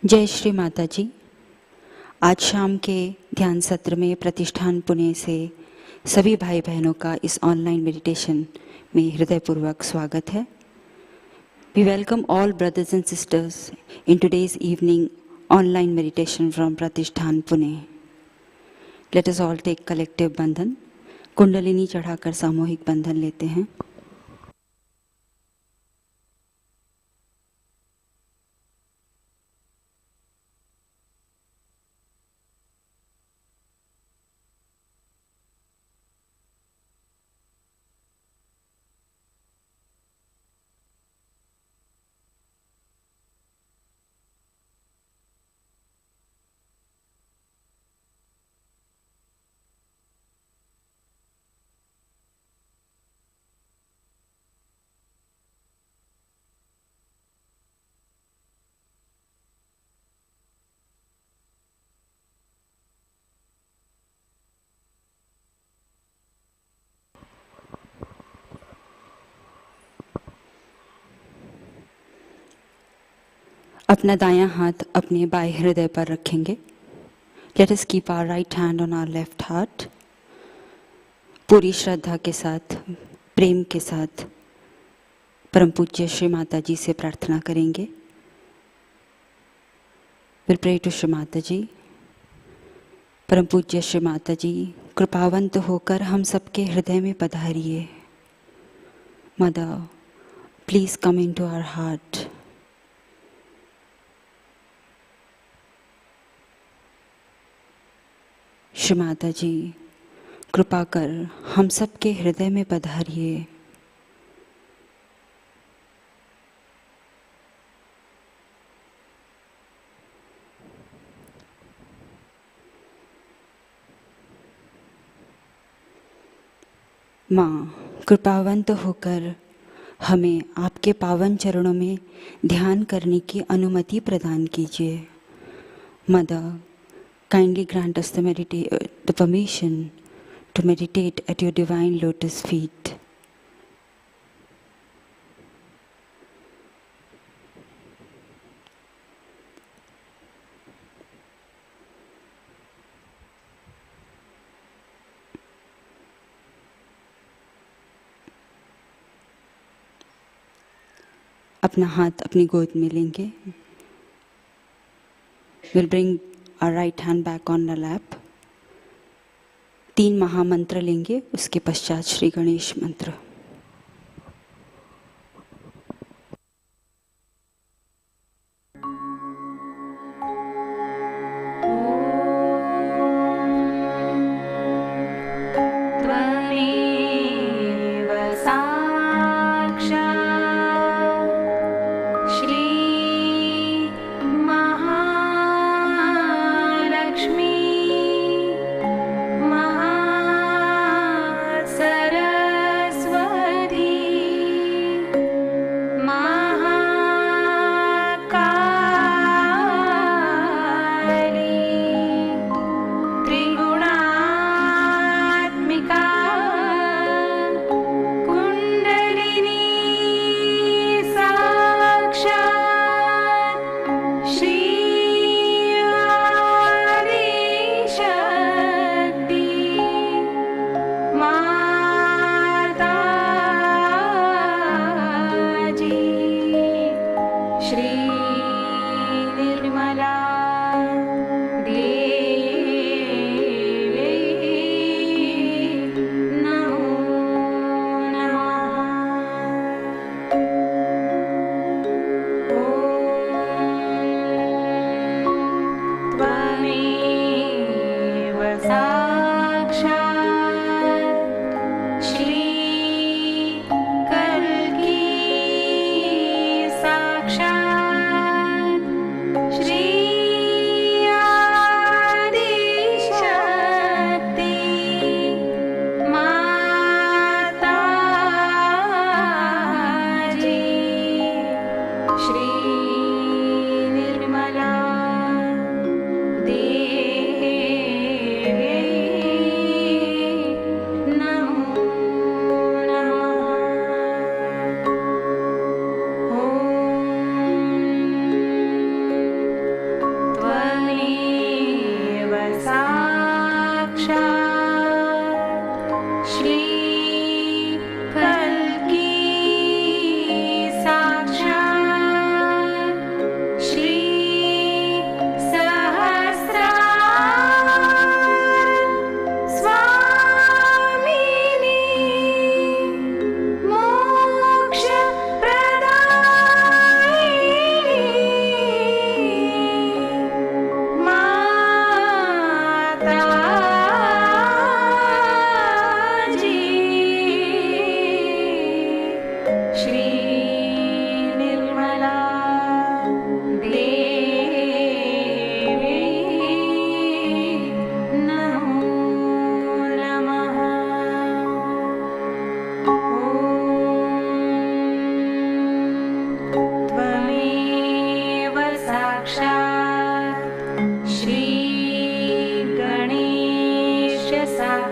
जय श्री माताजी। आज शाम के ध्यान सत्र में प्रतिष्ठान पुणे से सभी भाई बहनों का इस ऑनलाइन मेडिटेशन में हृदयपूर्वक स्वागत है। We welcome all brothers and sisters in today's evening online meditation from Pratishthan Pune. Let us all take collective bandhan. Kundalini चढ़ाकर सामूहिक बंधन लेते हैं। अपना दायां हाथ अपने बाएं हृदय पर रखेंगे। Let us keep our right hand on our left heart. पूरी श्रद्धा के साथ, प्रेम के साथ परम पूज्य श्री माताजी से प्रार्थना करेंगे। विल प्रे टू श्री माताजी। परम पूज्य श्री माताजी, कृपावंत होकर हम सबके हृदय में पधारिए। Mother, please come into our heart. Shri Mataji, कृपा कर हम सबके हृदय में पधारिए। माँ, कृपावंत होकर हमें आपके पावन चरणों में ध्यान करने की अनुमति प्रदान कीजिए। Mother, kindly grant us the permission to meditate at your divine lotus feet. अपना हाथ अपनी गोद में लेंगे। We'll bring our right hand back on the lap. 3 महामंत्र लेंगे, उसके पश्चात श्री गणेश मंत्र। सरस्वती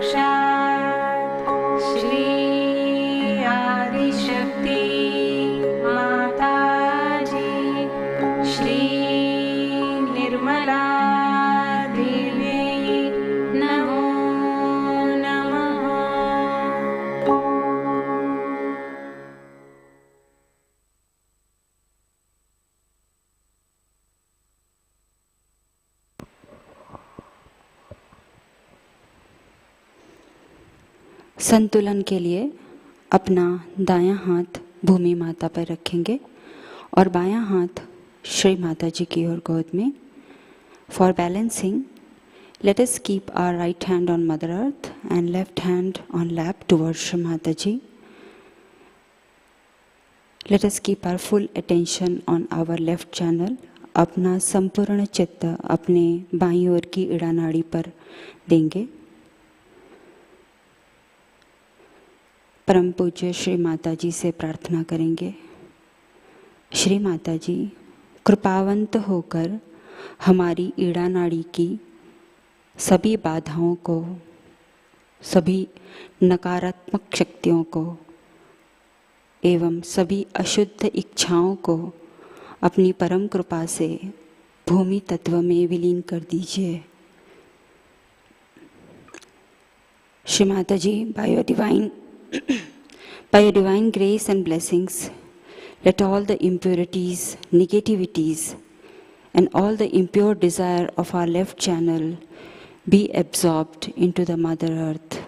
साक्षात् श्री आदिशक्ति माताजी श्री निर्मला देवी नमो नमः। संतुलन के लिए अपना दायां हाथ भूमि माता पर रखेंगे और बायां हाथ श्री माता जी की ओर गोद में। For balancing, let us keep our right hand on Mother Earth and left hand on lap towards Shri Mataji. Let us keep our full attention on our left channel. अपना संपूर्ण चित्त अपने बाईं ओर की इड़ा नाड़ी पर देंगे। परम पूज्य श्री माताजी से प्रार्थना करेंगे, श्री माताजी कृपावंत होकर हमारी इड़ा नाड़ी की सभी बाधाओं को, सभी नकारात्मक शक्तियों को एवं सभी अशुद्ध इच्छाओं को अपनी परम कृपा से भूमि तत्व में विलीन कर दीजिए। श्री माता जी, by your divine grace and blessings, let all the impurities, negativities, and all the impure desire of our left channel be absorbed into the Mother Earth.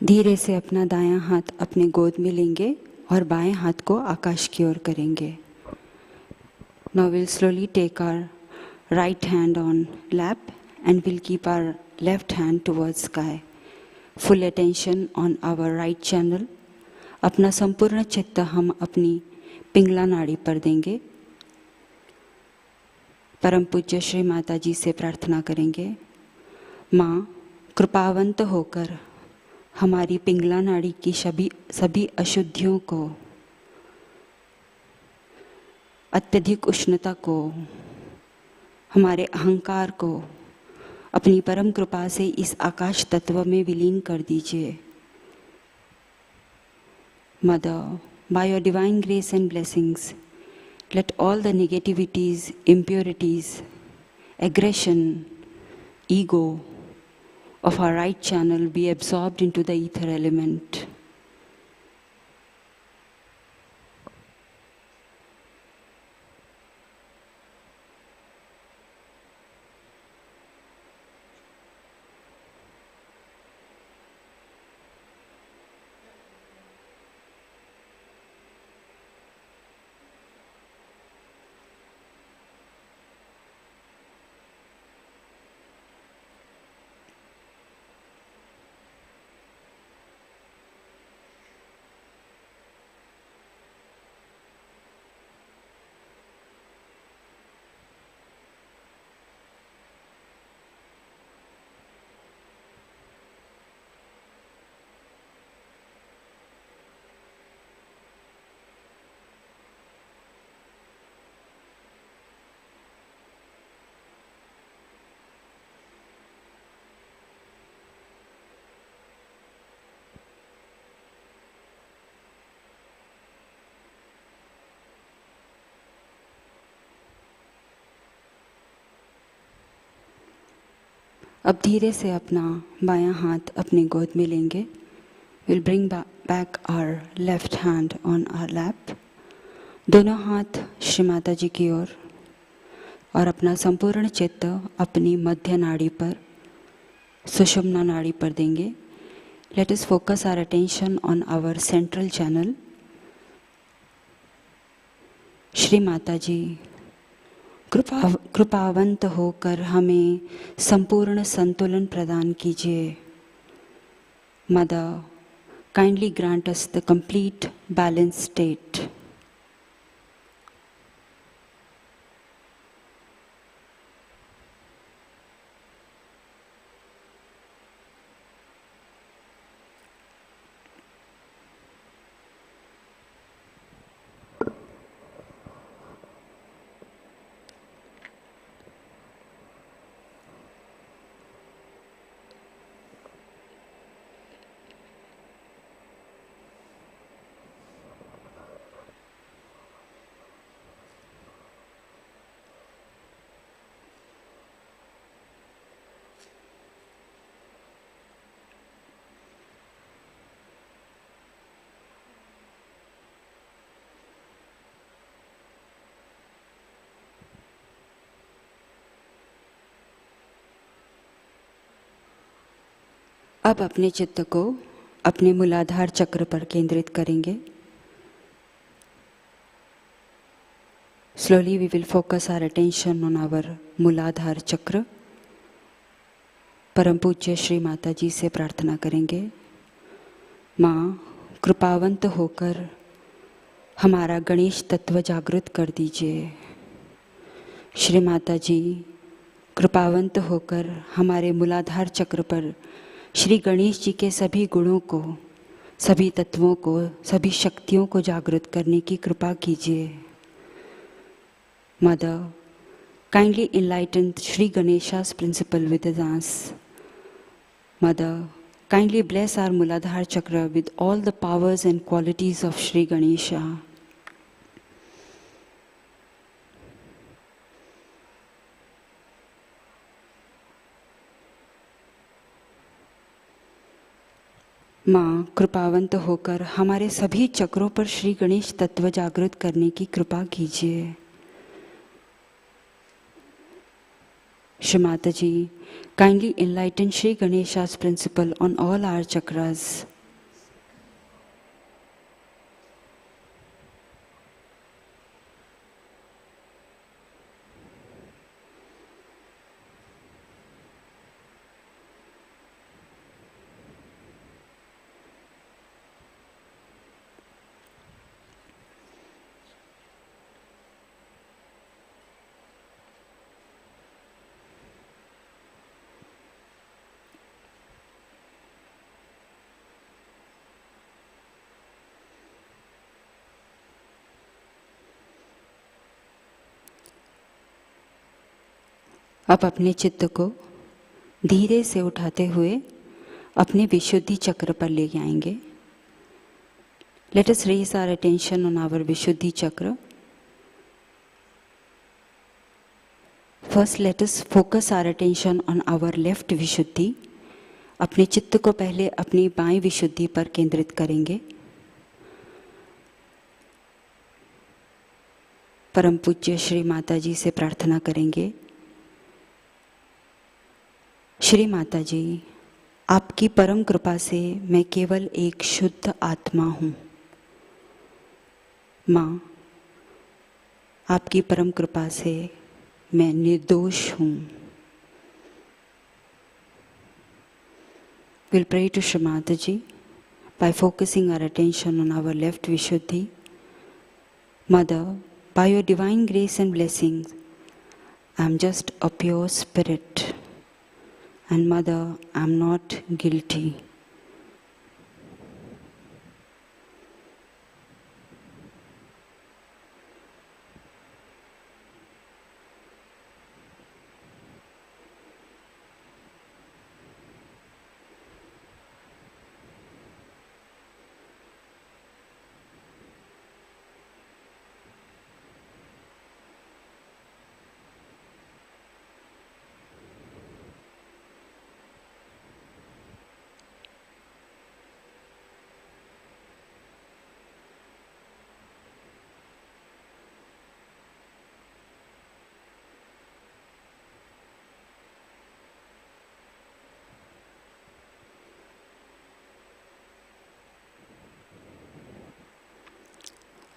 धीरे से अपना दायां हाथ अपने गोद में लेंगे और बाएं हाथ को आकाश की ओर करेंगे। Now we'll slowly take our right hand on lap and we'll keep our left hand towards sky. Full attention on our right channel. अपना संपूर्ण चित्त हम अपनी पिंगला नाड़ी पर देंगे। परम पूज्य श्री माता जी से प्रार्थना करेंगे, माँ कृपावंत होकर हमारी पिंगला नाड़ी की सभी अशुद्धियों को, अत्यधिक उष्णता को, हमारे अहंकार को अपनी परम कृपा से इस आकाश तत्व में विलीन कर दीजिए। Mother, by your divine grace and blessings, let all the negativities, impurities, aggression, ego of our right channel be absorbed into the ether element. अब धीरे से अपना बायां हाथ अपनी गोद में लेंगे. Will bring back our left hand on our lap. दोनों हाथ श्री माता जी की ओर और अपना संपूर्ण चित्त अपनी मध्य नाड़ी पर, सुषुम्ना नाड़ी पर देंगे. Let us focus our attention on our central channel. Shri Mata ji कृपावंत होकर हमें संपूर्ण संतुलन प्रदान कीजिए. Mother, kindly grant us the complete balance state. अब अपने चित्त को अपने मूलाधार चक्र पर केंद्रित करेंगे. Slowly we will focus our attention on our मूलाधार चक्र. परम पूज्य श्री माता जी से प्रार्थना करेंगे, माँ कृपावंत होकर हमारा गणेश तत्व जागृत कर दीजिए. श्री माता जी कृपावंत होकर हमारे मूलाधार चक्र पर श्री गणेश जी के सभी गुणों को, सभी तत्वों को, सभी शक्तियों को जागृत करने की कृपा कीजिए. Mother, kindly enlighten Shri Ganesha's principle within us. Mother, kindly bless our Muladhara chakra with all the powers and qualities of Shri Ganesha. माँ कृपावंत होकर हमारे सभी चक्रों पर श्री गणेश तत्व जागृत करने की कृपा कीजिए. श्री माता जी, kindly enlighten Shri Ganesha's principle on all our chakras. अब अपने चित्त को धीरे से उठाते हुए अपने विशुद्धि चक्र पर ले आएंगे. Let us raise our attention on our Vishuddhi chakra. First let us focus our attention on our left Vishuddhi. अपने चित्त को पहले अपनी बाईं विशुद्धि पर केंद्रित करेंगे. परम पूज्य श्री माता जी से प्रार्थना करेंगे, श्री माता जी, आपकी परम कृपा से मैं केवल एक शुद्ध आत्मा हूँ. माँ, आपकी परम कृपा से मैं निर्दोष हूँ. We'll pray to Shri Mataji by focusing our attention on our left Vishuddhi. Mother, by your divine grace and blessings, I am just a pure spirit. And Mother, I am not guilty.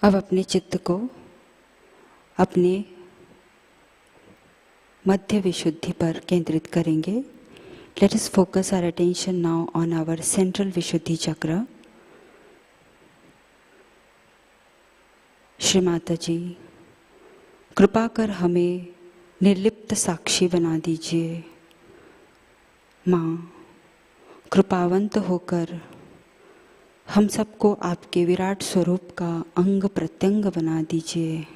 अब अपने चित्त को अपने मध्य विशुद्धि पर केंद्रित करेंगे. Let us focus our attention now on our central Vishuddhi chakra. Shri Mata जी, कृपा कर हमें निर्लिप्त साक्षी बना दीजिए. माँ, कृपावंत होकर हम सबको आपके विराट स्वरूप का अंग प्रत्यंग बना दीजिए.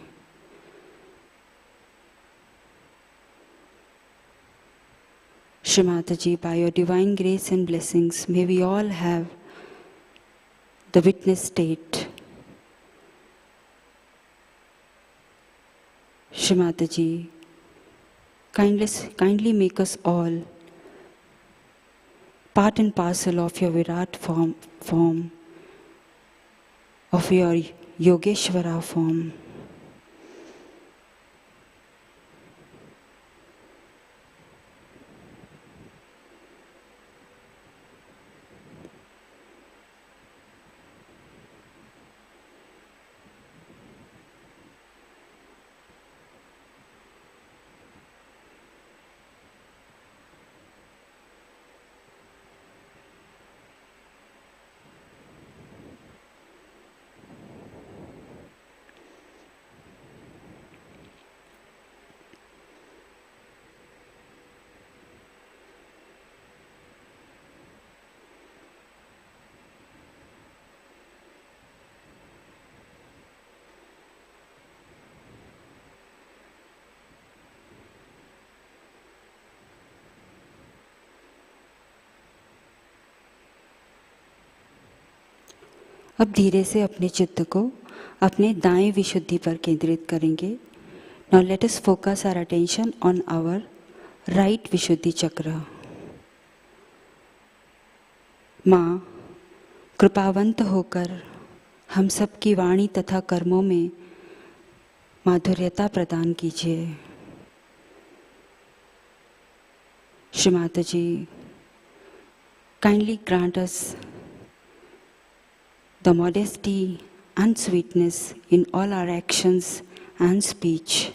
Shri Mataji, by your divine grace and blessings, may we all have the witness state. Shri Mataji, kindly make us all part and parcel of your Virat form, of your Yogeshwara form. अब धीरे से अपने चित्त को अपने दाएं विशुद्धि पर केंद्रित करेंगे. Now let us focus our attention on our right Vishuddhi chakra. माँ, कृपावंत होकर हम सबकी वाणी तथा कर्मों में माधुर्यता प्रदान कीजिए. Shri Mata ji, kindly grant us the modesty and sweetness in all our actions and speech.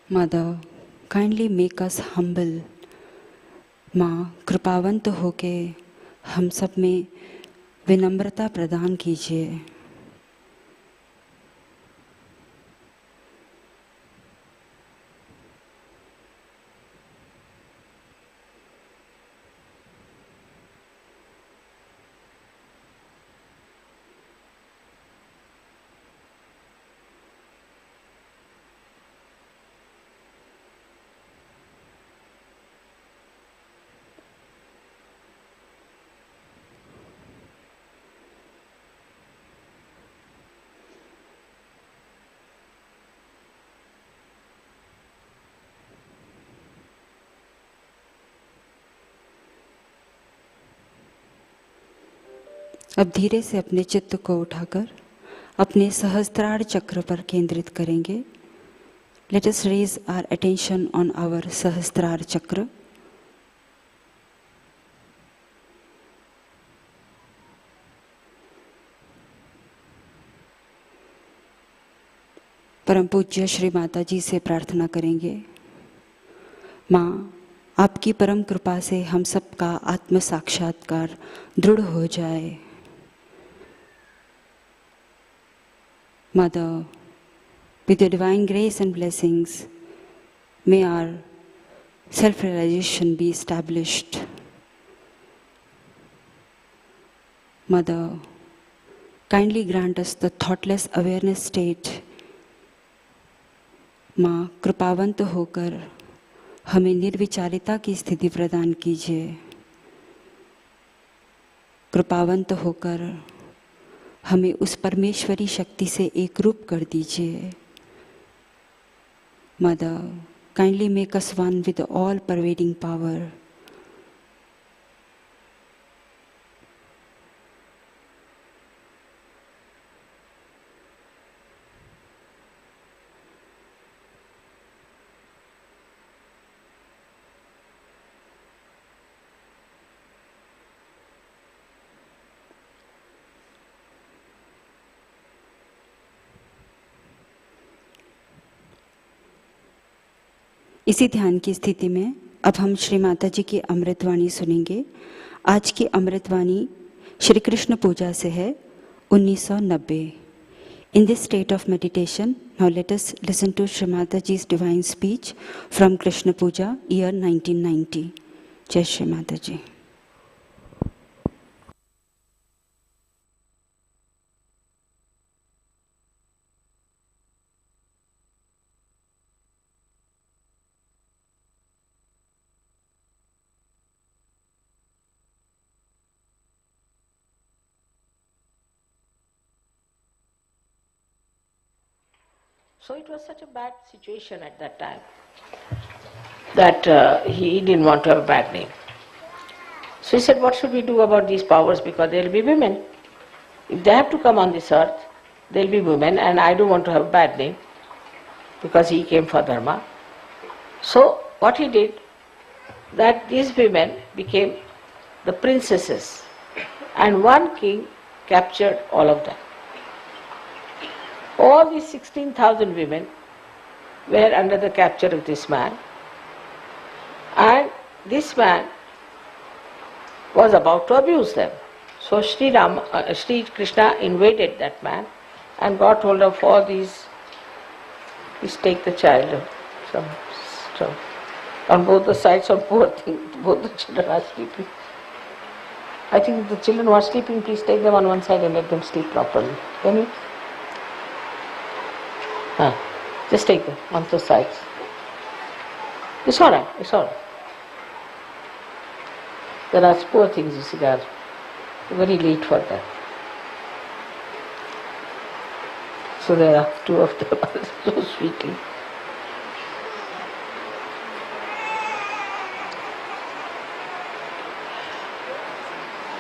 Mother, kindly make us humble. माँ, कृपावंत होके हम सब में विनम्रता प्रदान कीजिए. अब धीरे से अपने चित्त को उठाकर अपने सहस्त्रार चक्र पर केंद्रित करेंगे. Let us raise our attention on our Sahasrara chakra. परम पूज्य श्री माता जी से प्रार्थना करेंगे. माँ, आपकी परम कृपा से हम सबका आत्म साक्षात्कार दृढ़ हो जाए. Mother, with your divine grace and blessings, may our self-realization be established. Mother, kindly grant us the thoughtless awareness state. माँ, कृपावंत होकर हमें निर्विचारिता की स्थिति प्रदान कीजिए. कृपावंत होकर हमें उस परमेश्वरी शक्ति से एक रूप कर दीजिए. Mother, kindly make us one with the all-pervading power. इसी ध्यान की स्थिति में अब हम श्री माता जी की अमृतवाणी सुनेंगे। आज की अमृतवाणी श्री कृष्ण पूजा से है 1990। In this state of meditation now let us listen to Shri Mata ji's divine speech from Krishna Puja year 1990। जय श्री माता जी। So it was such a bad situation at that time that he didn't want to have a bad name. So he said, what should we do about these powers, because there will be women. If they have to come on this earth, there will be women, and I don't want to have a bad name because he came for dharma. So what he did, that these women became the princesses, and one king captured all of them. All these 16,000 women were under the capture of this man, and this man was about to abuse them. So Shri Krishna invaded that man and got hold of all these. Please take the child some on both the sides. On poor thing, both the children are sleeping. I think the children who are sleeping, please take them on one side and let them sleep properly. Can you? Just take them on the sides. It's all right, it's all right. There are poor things, you see, they are very late for that. So there are two of them so sweetly.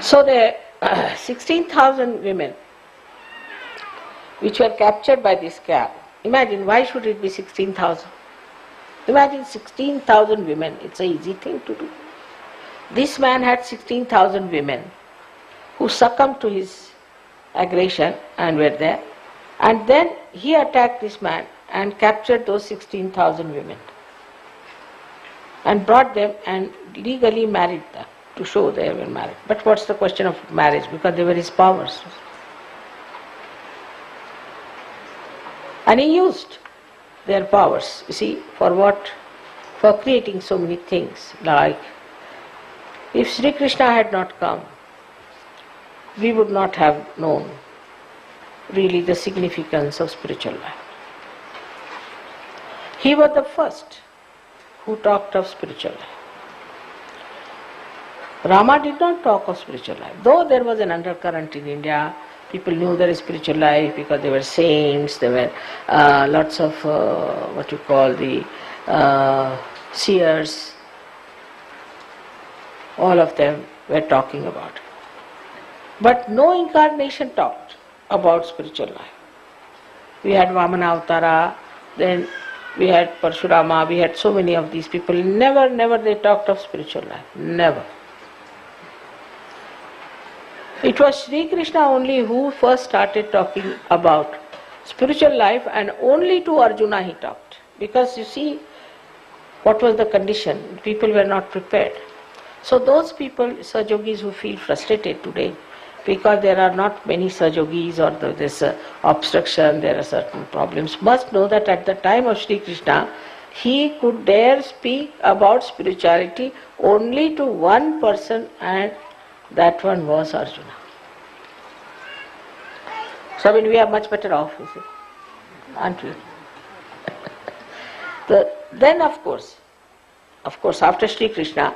So there are 16,000 women which were captured by this cat. Imagine, why should it be 16,000? Imagine 16,000 women, it's an easy thing to do. This man had 16,000 women who succumbed to his aggression and were there. And then he attacked this man and captured those 16,000 women and brought them and legally married them to show they were married. But what's the question of marriage? Because they were his powers. And he used their powers, you see, for what? For creating so many things. Like, if Shri Krishna had not come, we would not have known really the significance of spiritual life. He was the first who talked of spiritual life. Rama did not talk of spiritual life, though there was an undercurrent in India. People knew there is spiritual life because they were saints, there were lots of what you call the seers. All of them were talking about it. But no incarnation talked about spiritual life. We had Vamana Avatara, then we had Parshurama, we had so many of these people. Never they talked of spiritual life. Never. It was Shri Krishna only who first started talking about spiritual life, and only to Arjuna he talked. Because you see, what was the condition? People were not prepared. So those people, Sahajogis, who feel frustrated today, because there are not many Sahajogis or there's obstruction, there are certain problems, must know that at the time of Shri Krishna, he could dare speak about spirituality only to one person, and that one was Arjuna. So I mean, we are much better off, you see, aren't we? Then of course, after Shri Krishna,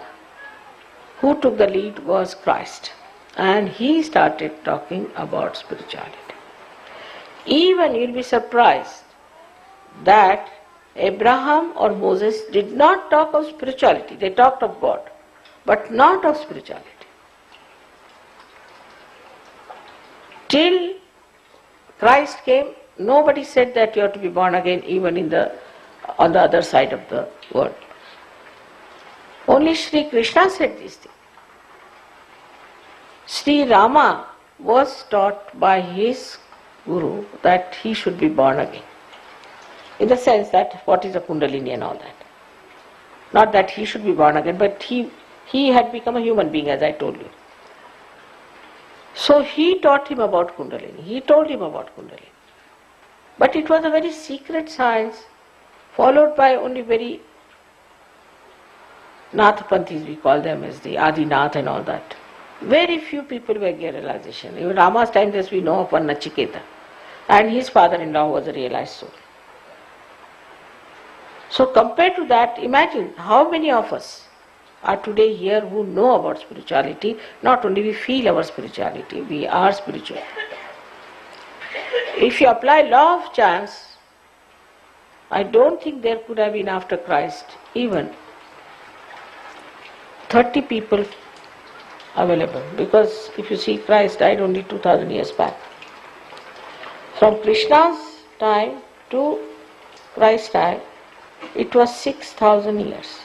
who took the lead was Christ. And he started talking about spirituality. Even you'll be surprised that Abraham or Moses did not talk of spirituality. They talked of God, but not of spirituality. Till Christ came, nobody said that you have to be born again even on the other side of the world. Only Shri Krishna said these things. Sri Rama was taught by his Guru that he should be born again. In the sense that what is a Kundalini and all that. Not that he should be born again, but he had become a human being, as I told you. So he taught him about Kundalini. He told him about Kundalini. But it was a very secret science, followed by only very Nathpanthis, we call them as the Adinath and all that. Very few people were given realization. Even Rama's time, as we know of one Nachiketa, and his father-in-law was a realized soul. So compared to that, imagine how many of us are today here who know about spirituality. Not only we feel our spirituality, we are spiritual. If you apply law of chance, I don't think there could have been after Christ even 30 people available, because if you see, Christ died only 2000 years back. From Krishna's time to Christ's time, it was 6,000 years.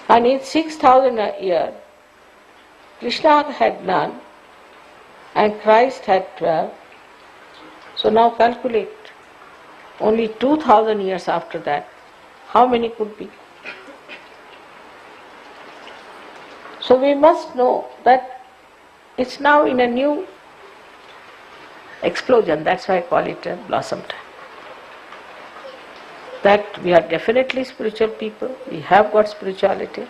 And in 6,000 years, Krishna had none and Christ had 12. So now calculate, only 2,000 years after that, how many could be? So we must know that it's now in a new explosion. That's why I call it a blossom time. That we are definitely spiritual people, we have got spirituality,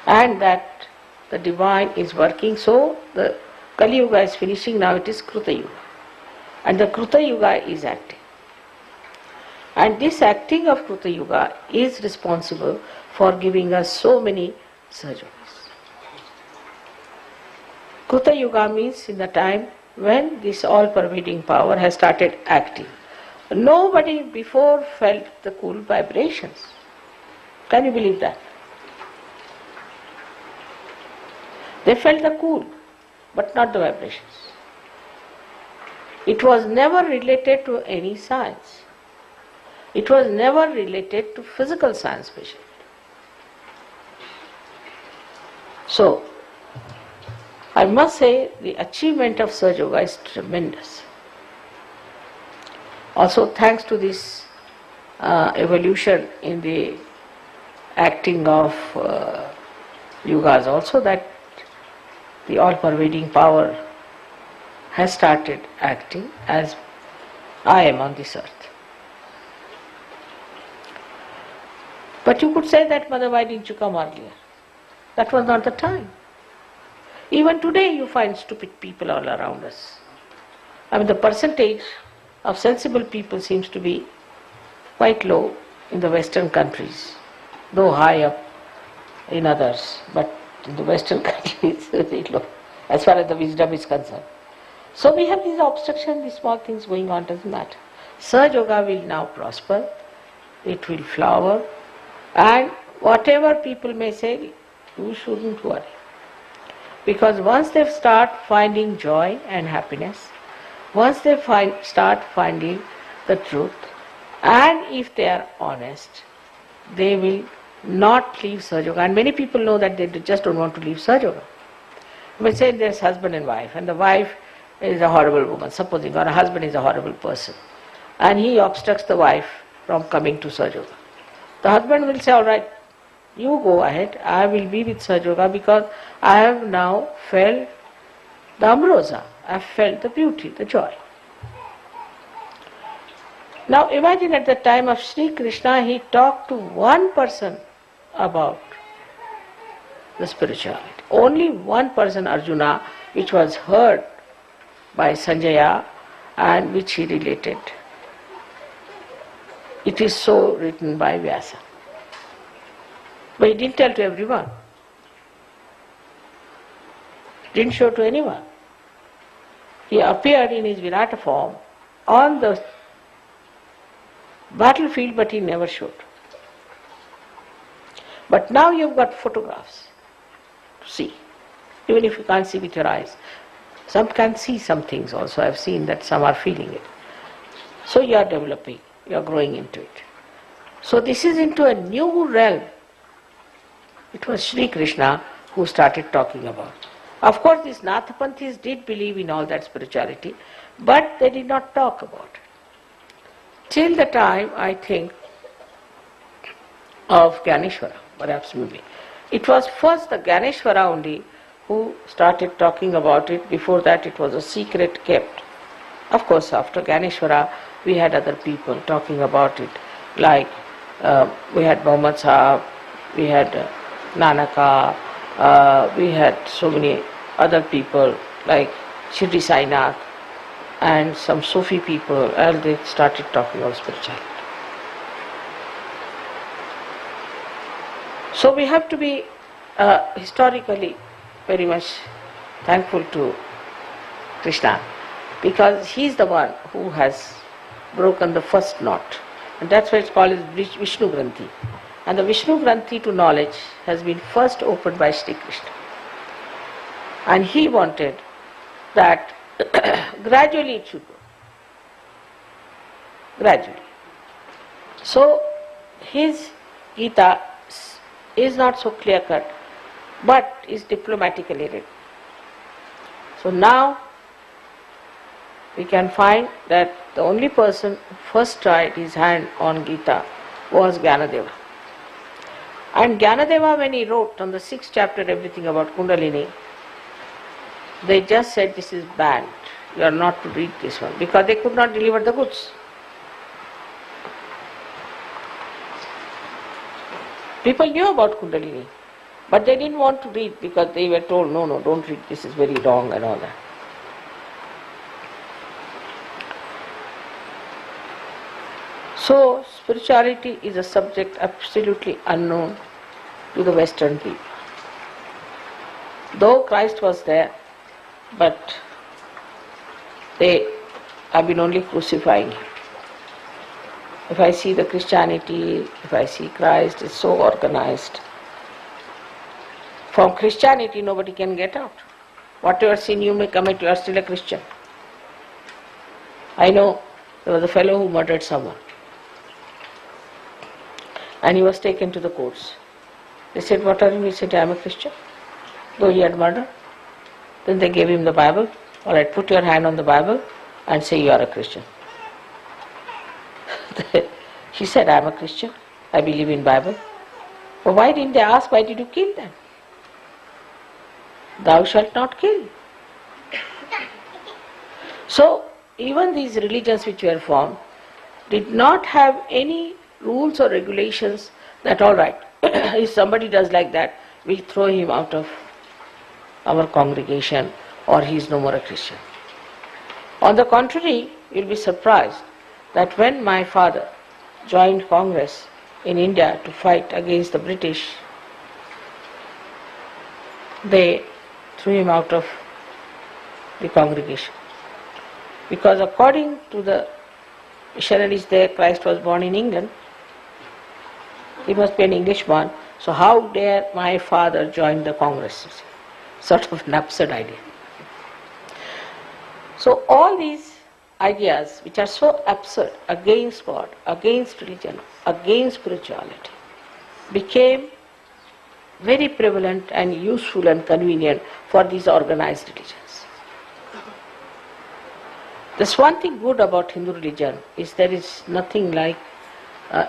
and that the divine is working. So the Kali Yuga is finishing, now it is Kruta Yuga. And the Kruta Yuga is acting. And this acting of Kruta Yuga is responsible for giving us so many Sahajayogas. Kruta Yuga means in the time when this all-pervading power has started acting. Nobody before felt the cool vibrations. Can you believe that? They felt the cool, but not the vibrations. It was never related to any science. It was never related to physical science especially. So, I must say the achievement of Sahajayoga is tremendous. Also thanks to this evolution in the acting of yugas also, that the all-pervading power has started acting as I am on this earth. But you could say that, Mother, why didn't you come earlier? That was not the time. Even today you find stupid people all around us. I mean, the percentage of sensible people seems to be quite low in the Western countries, though high up in others, but in the Western countries very low as far as the wisdom is concerned. So we have these obstructions, these small things going on, doesn't matter. Sahajayoga will now prosper, it will flower, and whatever people may say, you shouldn't worry. Because once they start finding joy and happiness, once they start finding the truth, and if they are honest, they will not leave Sahajayoga. And many people know that they just don't want to leave Sahajayoga. We say there's husband and wife, and the wife is a horrible woman, supposing, or a husband is a horrible person, and he obstructs the wife from coming to Sahajayoga. The husband will say, all right, you go ahead, I will be with Sahajayoga because I have now felt the ambrosia, I have felt the beauty, the joy. Now imagine at the time of Shri Krishna, he talked to one person about the spirituality. Only one person, Arjuna, which was heard by Sanjaya and which he related. It is so written by Vyasa. But he didn't tell to everyone. Didn't show to anyone. He appeared in his Virata form on the battlefield, but he never showed. But now you've got photographs to see, even if you can't see with your eyes. Some can see some things also. I've seen that some are feeling it. So you are developing, you are growing into it. So this is into a new realm. It was Shri Krishna who started talking about. Of course, these Nathapanthis did believe in all that spirituality, but they did not talk about it. Till the time, I think, of Gyaneshwara, perhaps maybe. It was first the Gyaneshwara only who started talking about it. Before that it was a secret kept. Of course, after Gyaneshwara we had other people talking about it, like we had Mohammad Sahab, we had Nanaka, we had so many other people like Shri Sainath and some Sufi people, and they started talking about spirituality. So we have to be historically very much thankful to Krishna, because he is the one who has broken the first knot, and that's why it's called as Vishnu Granthi. And the Vishnu Granthi to knowledge has been first opened by Shri Krishna. And he wanted that gradually it should go. Gradually. So his Gita is not so clear cut, but is diplomatically written. So now we can find that the only person who first tried his hand on Gita was Gyanadeva. And Gyanadeva, when he wrote on the 6th chapter everything about Kundalini, they just said this is banned, you are not to read this one, because they could not deliver the goods. People knew about Kundalini, but they didn't want to read because they were told, no, don't read, this is very wrong and all that. So, spirituality is a subject absolutely unknown to the Western people. Though Christ was there, but they have been only crucifying him. If I see the Christianity, if I see Christ, it's so organized. From Christianity nobody can get out. Whatever sin you may commit, you are still a Christian. I know there was a fellow who murdered someone, and he was taken to the courts. They said, what are you? He said, I am a Christian, though he had murdered. Then they gave him the Bible. All right, put your hand on the Bible and say you are a Christian. He said, I am a Christian, I believe in Bible. But why didn't they ask, why did you kill them? Thou shalt not kill. So, even these religions which were formed did not have any rules or regulations that all right, if somebody does like that, we'll throw him out of our congregation or he is no more a Christian. On the contrary, you'll be surprised that when my father joined Congress in India to fight against the British, they threw him out of the congregation. Because according to the missionaries there, Christ was born in England. He must be an Englishman. So how dare my father join the Congress? Sort of an absurd idea. So all these ideas which are so absurd against God, against religion, against spirituality, became very prevalent and useful and convenient for these organized religions. There's one thing good about Hindu religion is there is nothing like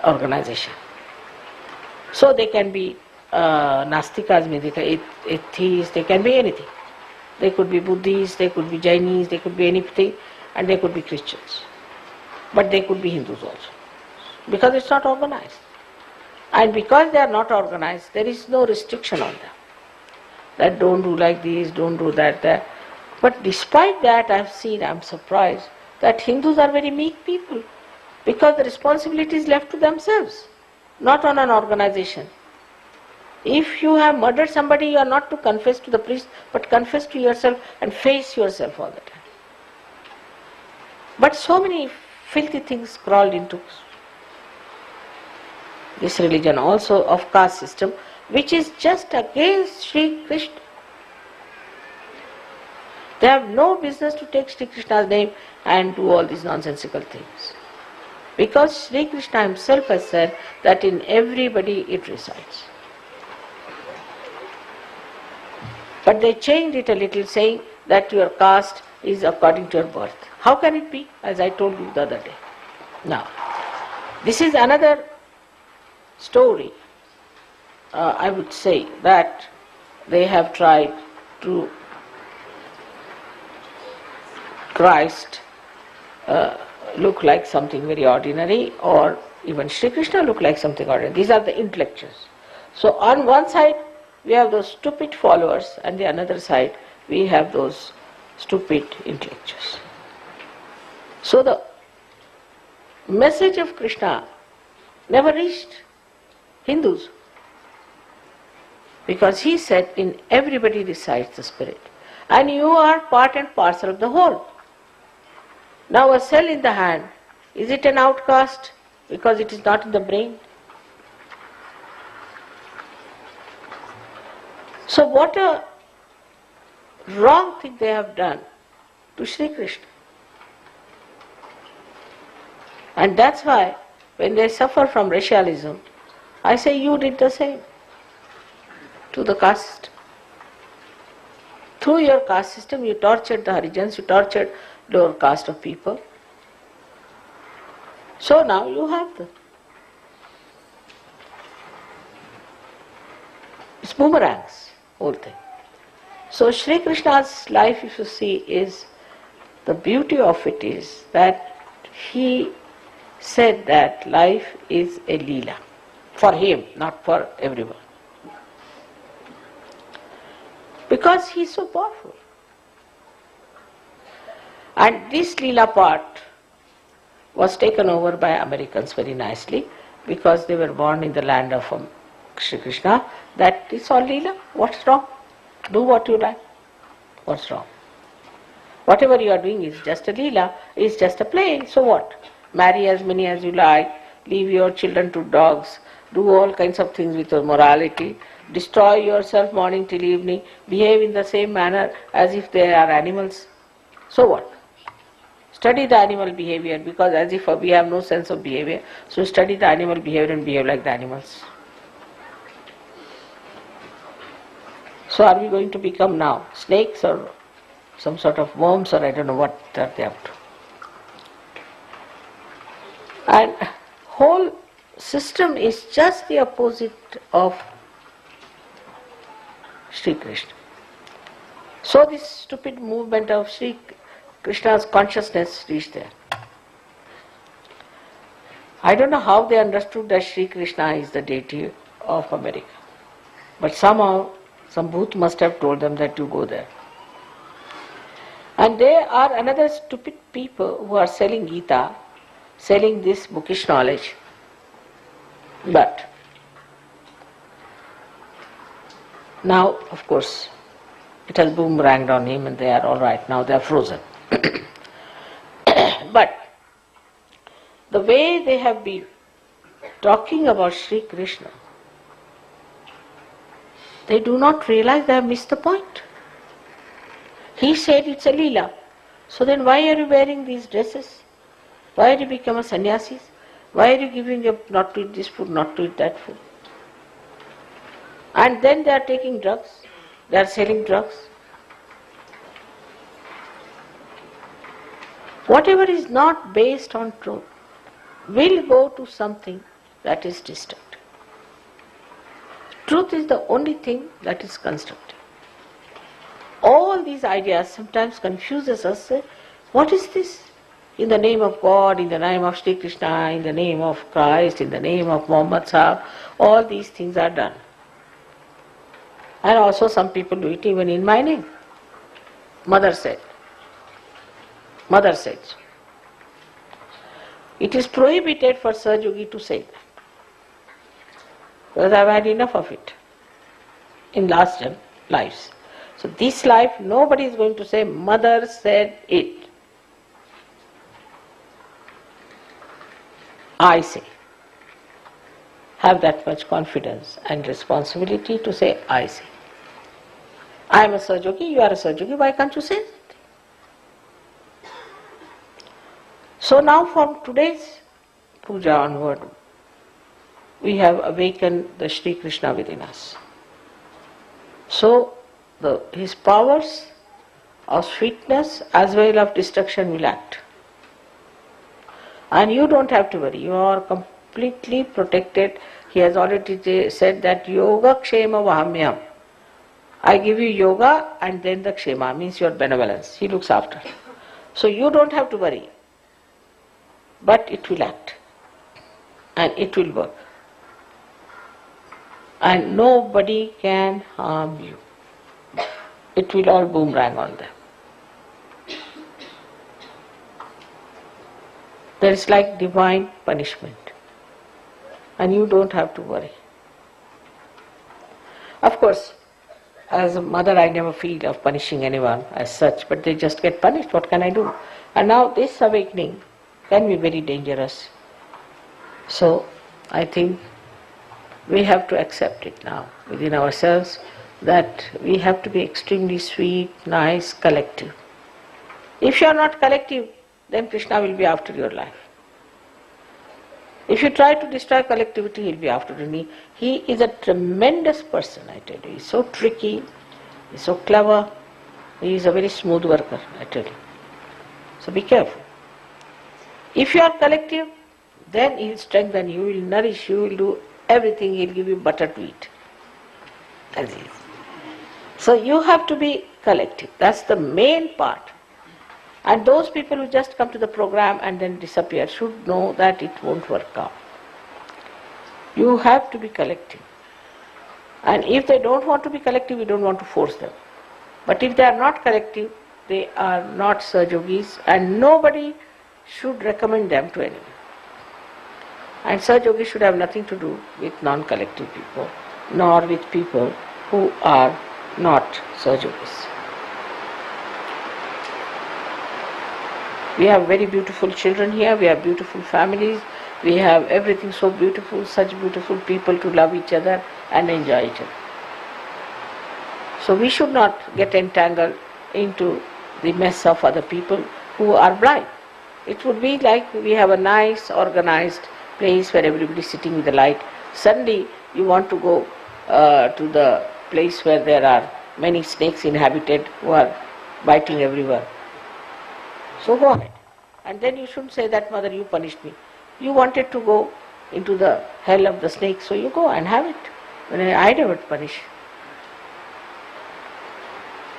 organization. So they can be Nastikas, atheists, they can be anything. They could be Buddhists, they could be Jainis, they could be anything, and they could be Christians. But they could be Hindus also, because it's not organized. And because they are not organized, there is no restriction on them. That don't do like this, don't do that. But despite that, I'm surprised that Hindus are very meek people, because the responsibility is left to themselves, not on an organization. If you have murdered somebody, you are not to confess to the priest, but confess to yourself and face yourself all the time. But so many filthy things crawled into this religion also of caste system, which is just against Shri Krishna. They have no business to take Shri Krishna's name and do all these nonsensical things. Because Shri Krishna himself has said that in everybody it resides. But they changed it a little, saying that your caste is according to your birth. How can it be? As I told you the other day. Now, this is another story. I would say that they have tried to Christ look like something very ordinary, or even Shri Krishna look like something ordinary. These are the intellectuals. So on one side we have those stupid followers, and the another side we have those stupid intellectuals. So the message of Krishna never reached Hindus, because he said in everybody resides the spirit, and you are part and parcel of the whole. Now a cell in the hand, is it an outcast because it is not in the brain? So what a wrong thing they have done to Shri Krishna. And that's why when they suffer from racialism, I say you did the same to the caste system. Through your caste system you tortured the Harijans, you tortured lower caste of people. So now you have them. It's boomerangs, whole thing. So Shri Krishna's life, if you see, is the beauty of it is that he said that life is a leela for him, not for everyone. Because he is so powerful. And this leela part was taken over by Americans very nicely, because they were born in the land of Shri Krishna. That is all leela. What's wrong? Do what you like. What's wrong? Whatever you are doing is just a leela, is just a play. So what? Marry as many as you like, leave your children to dogs, do all kinds of things with your morality, destroy yourself morning till evening, behave in the same manner as if they are animals. So what? Study the animal behavior, because as if we have no sense of behavior, so study the animal behavior and behave like the animals. So are we going to become now snakes or some sort of worms, or I don't know what they are up to? And whole system is just the opposite of Shri Krishna. So this stupid movement of Shri Krishna's consciousness reached there. I don't know how they understood that Shri Krishna is the deity of America, but somehow some bhoot must have told them that you go there. And there are another stupid people who are selling Gita, selling this bookish knowledge. But now, of course, it has boomeranged on him and they are all right, now they are frozen. But the way they have been talking about Shri Krishna, they do not realize they have missed the point. He said it's a leela. So then why are you wearing these dresses? Why are you become a sannyasis? Why are you giving up not to eat this food, not to eat that food? And then they are taking drugs, they are selling drugs. Whatever is not based on truth will go to something that is destructive. Truth is the only thing that is constructive. All these ideas sometimes confuses us. Say, what is this? In the name of God, in the name of Shri Krishna, in the name of Christ, in the name of Muhammad Sahib, all these things are done. And also some people do it even in my name. Mother said. Mother said so. It is prohibited for Sahajayogi to say that. Because I have had enough of it in last lives. So this life, nobody is going to say, Mother said it. I say. have that much confidence and responsibility to say, I see. I am a Sahajayogi, you are a Sahajayogi, why can't you say it? So now from today's Puja onward, we have awakened the Shri Krishna within us. So his powers of sweetness as well of destruction will act. And you don't have to worry, you are completely protected. He has already said that yoga kshema vahamyam. I give you yoga and then the kshema, means your benevolence. He looks after. So you don't have to worry. But it will act. And it will work. And nobody can harm you. It will all boomerang on them. There is like divine punishment. And you don't have to worry. Of course, as a mother I never feel of punishing anyone as such, but they just get punished. What can I do? And now this awakening can be very dangerous. So I think we have to accept it now within ourselves that we have to be extremely sweet, nice, collective. If you are not collective, then Krishna will be after your life. If you try to destroy collectivity, he will be after you. He is a tremendous person, I tell you. He is so tricky, he is so clever, he is a very smooth worker, I tell you. So be careful. If you are collective, then he will strengthen you, he will nourish you, he will do everything, he will give you butter to eat. As is. So you have to be collective. That's the main part. And those people who just come to the program and then disappear should know that it won't work out. You have to be collective. And if they don't want to be collective, you don't want to force them. But if they are not collective, they are not Sahajogis, and nobody should recommend them to anyone. And Sahajogis should have nothing to do with non-collective people, nor with people who are not Sahajogis. We have very beautiful children here, we have beautiful families, we have everything so beautiful, such beautiful people to love each other and enjoy each other. So we should not get entangled into the mess of other people who are blind. It would be like we have a nice organized place where everybody is sitting with the light. Suddenly you want to go to the place where there are many snakes inhabited who are biting everywhere. So go ahead. And then you shouldn't say that, mother, you punished me. You wanted to go into the hell of the snakes, so you go and have it. I never punish.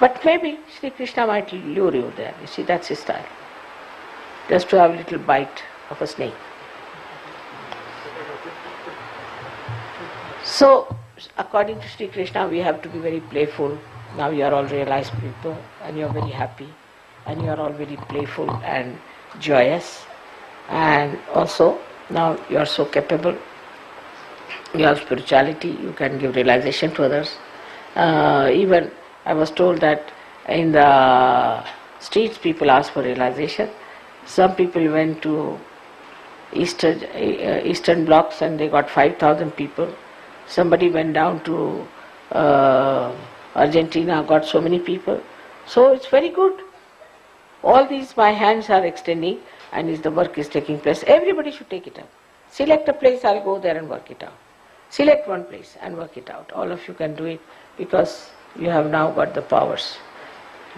But maybe Shri Krishna might lure you there. You see, that's his style. Just to have a little bite of a snake. So, according to Shri Krishna, we have to be very playful. Now you are all realized people and you are very happy. And you are all very playful and joyous, and also now you are so capable, you have spirituality, you can give realization to others. Even I was told that in the streets people ask for realization. Some people went to Eastern blocks and they got 5,000 people. Somebody went down to Argentina, got so many people. So it's very good. All these my hands are extending and the work is taking place. Everybody should take it up. Select a place, I'll go there and work it out. Select one place and work it out. All of you can do it because you have now got the powers.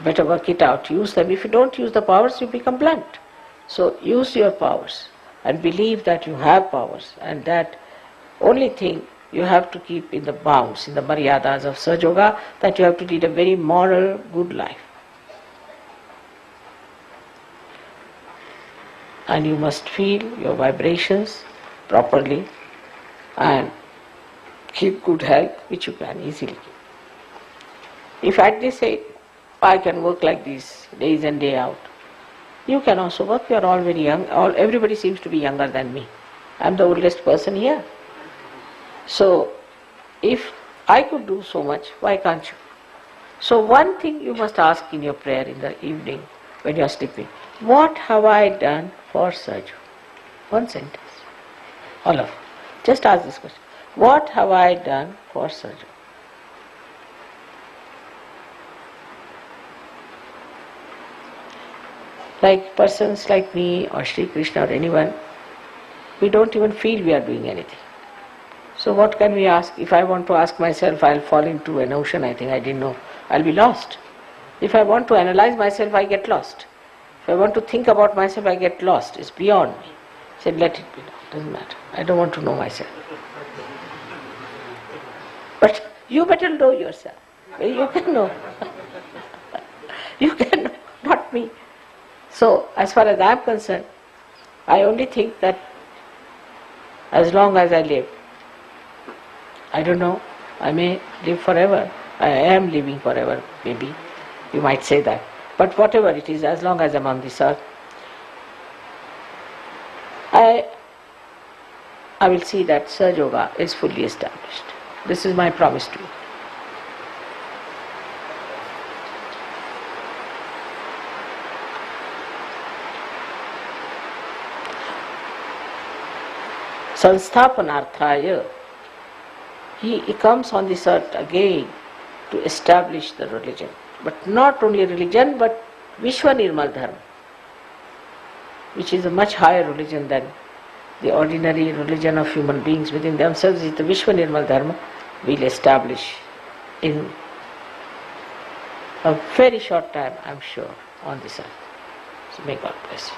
Better work it out, use them. If you don't use the powers, you become blunt. So use your powers and believe that you have powers, and that only thing you have to keep in the bounds, in the maryadas of Sahajayoga, that you have to lead a very moral, good life. And you must feel your vibrations properly and keep good health, which you can easily keep. If at this age I can work like this days and day out, you can also work. You are all very young. Everybody seems to be younger than me. I am the oldest person here. So if I could do so much, why can't you? So one thing you must ask in your prayer in the evening when you are sleeping: what have I done for Sahaja? One sentence. All of you. Just ask this question. What have I done for Sahaja? Like persons like me or Shri Krishna or anyone, we don't even feel we are doing anything. So what can we ask? If I want to ask myself, I'll fall into an ocean, I think I didn't know. I'll be lost. If I want to analyze myself, I get lost. If I want to think about myself, I get lost. It's beyond me. I said, let it be. Doesn't matter. I don't want to know myself. But you better know yourself. You can know. You can know, not me. So, as far as I am concerned, I only think that as long as I live, I don't know, I may live forever. I am living forever, maybe. You might say that. But whatever it is, as long as I am on this earth, I will see that Sahajayoga is fully established. This is my promise to you. Sansthapanarthaya, he comes on this earth again to establish the religion. But not only religion, but Vishwa Nirmal Dharma, which is a much higher religion than the ordinary religion of human beings within themselves. Is the Vishwa Nirmal Dharma will establish in a very short time, I am sure, on this earth. So may God bless you.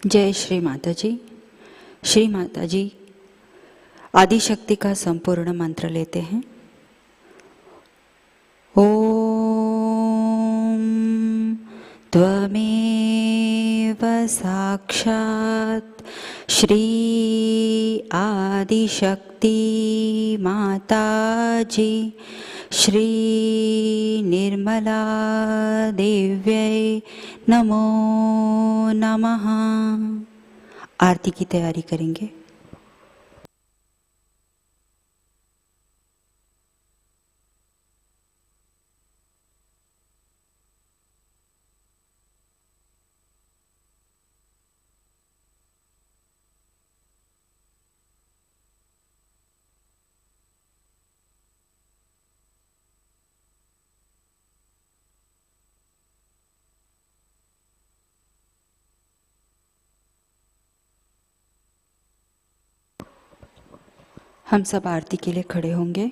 जय श्री माताजी। श्री माताजी आदिशक्ति का संपूर्ण मंत्र लेते हैं। ओम त्वमेव साक्षात् श्री आदिशक्ति माताजी श्री निर्मला देव्यै नमो नमः। आरती की तैयारी करेंगे। हम सब आरती के लिए खड़े होंगे।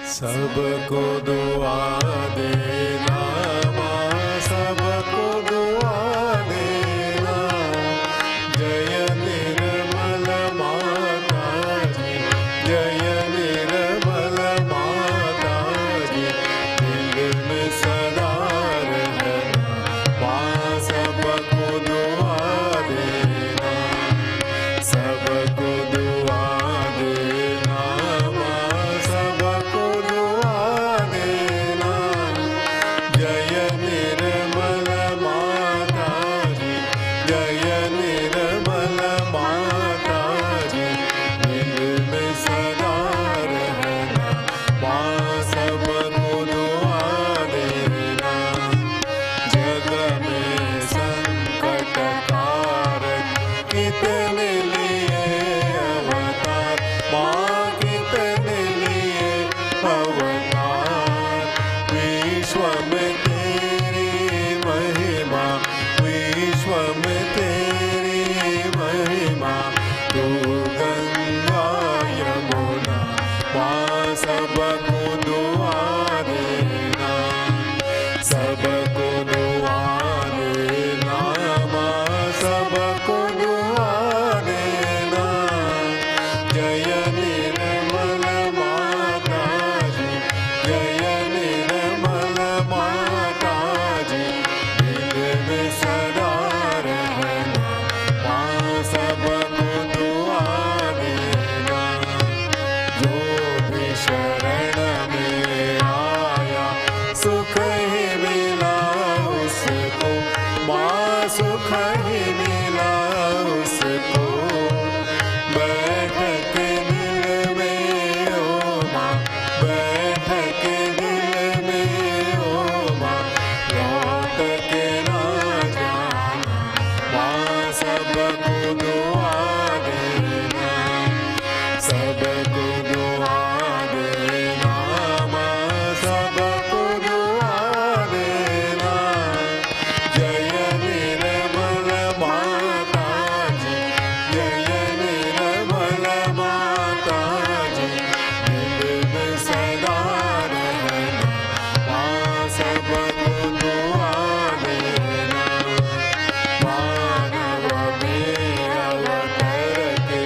सबको दुआ देना माँ, सबको दुआ देना। जय निर्मल माता जी, जय निर्मल माता जी। दिल में सदा रहना माँ, सबको दुआ देना, सबको दुआ देना माँ, सबको दुआ देना। जय निर्मल माता जी, जय निर्मल माता जी। दिल में सदा रहना माँ, सबको दुआ देना। जग में संकट कारक कितने लिए अवतार माँ, कितने लिए अवतार। विश्व में तेरी महिमा, विश्व में तेरी महिमा। तू गंगा यमुना माँ, सबको दुआ देना, सबको दुआ देना माँ, सबको दुआ देना। जय निर्मल माता जी, जय निर्मल माता जी। दिल में सदा रहना माँ, सबको दुआ देना। जो भी शरण में आया सुख ही मिला उसको माँ, सुख ही मिला उसको। बैठ के दिल में ओ माँ, बैठ के दिल में ओ माँ। लौट के ना जाना माँ, सबको दुआ देना, सबको दुआ देना माँ, सबको दुआ देना। जय निर्मल माता जी, जय निर्मल माता जी। दिल में सदा रहना माँ, सबको दुआ देना। मानव में अवतर के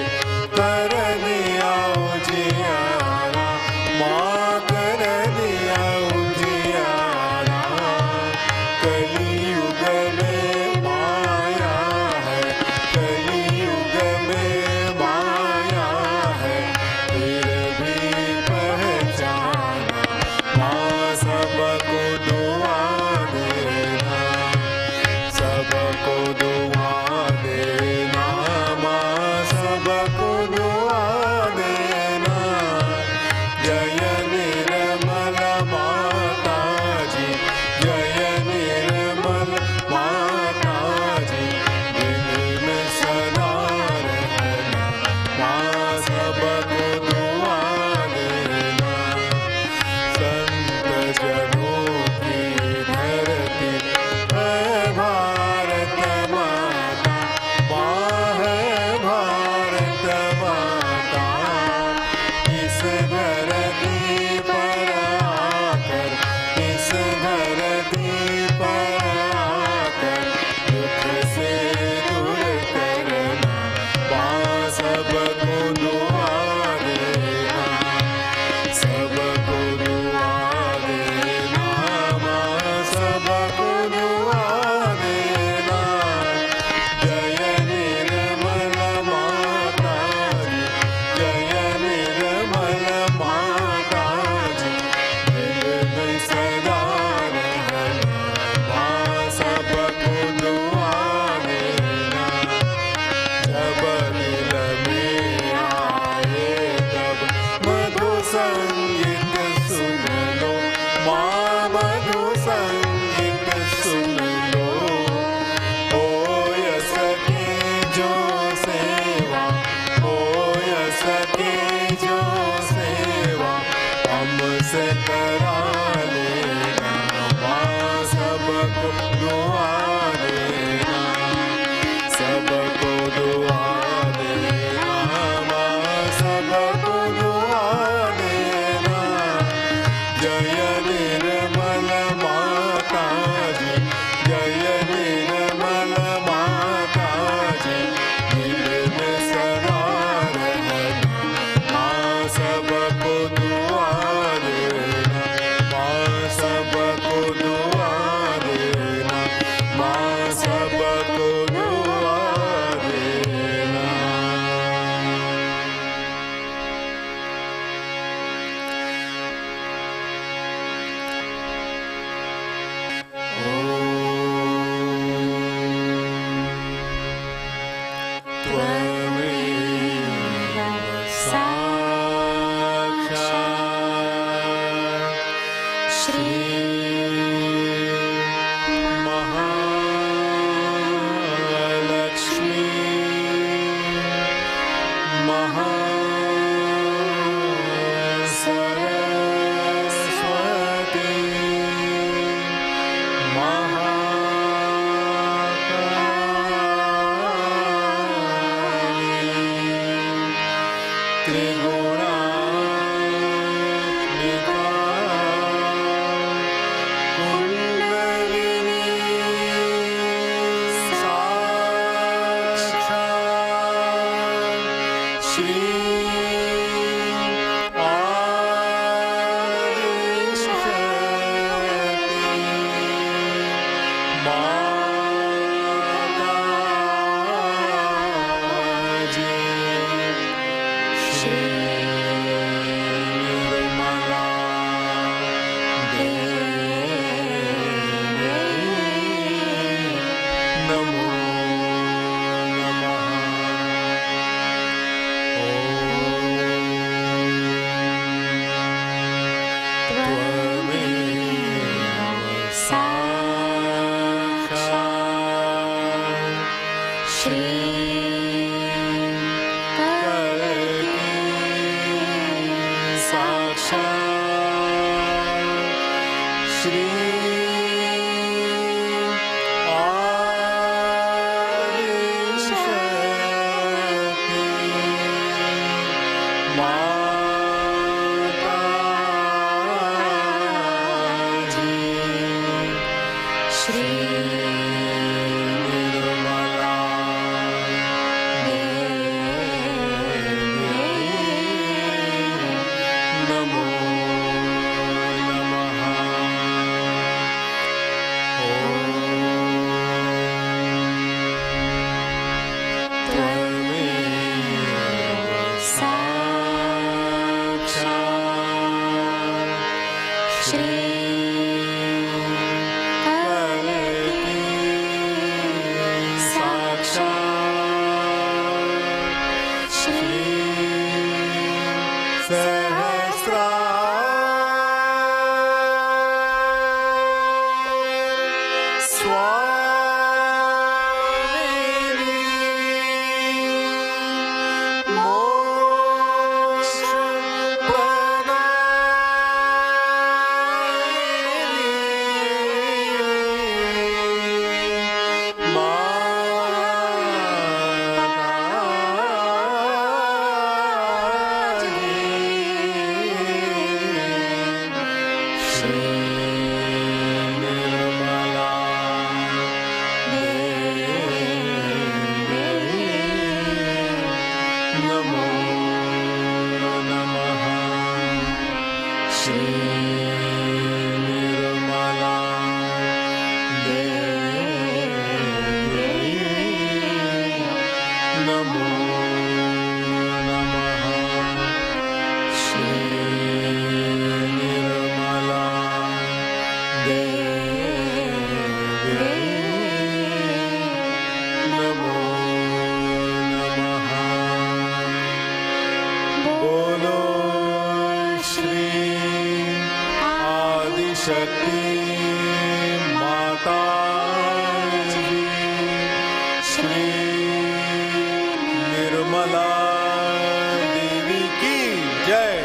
कर दिया उजियारा माँ, कर दिया उजियारा। कलियुग में माया है, कलियुग में से करा लेना, माँ सबको दुआ देना, सबको दुआ देना, माँ सबको दुआ देना। जय निर्मल माता जी, जय निर्मल माता जी, दिल में सदा रहना, माँ सबको दुआ देना, माँ सबको दुआ देना, माँ सबको दुआ देना। त्वमेव साक्षात् श्री महालक्ष्मी महासरस्वती महाकाली त्रिगुणात्मिका कुण्डलिनी साक्षात् श्री माताजी श्री निर्मला देवी नमो नमः। त्वमेव साक्षात् श्री साक्षात् श्री आदिशक्ति माताजी श्री निर्मला देवी नमो नमः। त्वमेव साक्षात् श्री साक्षात् श्री स्वामिनी मोक्ष प्रदायिनी श्री निर्मला देवी नमो नमः। श्री निर्मला देवी नमो नमः। श्री निर्मला देवी नमो नमः। बोलो श्री आदिशक्ति माता जी, श्री निर्मला देवी की जय।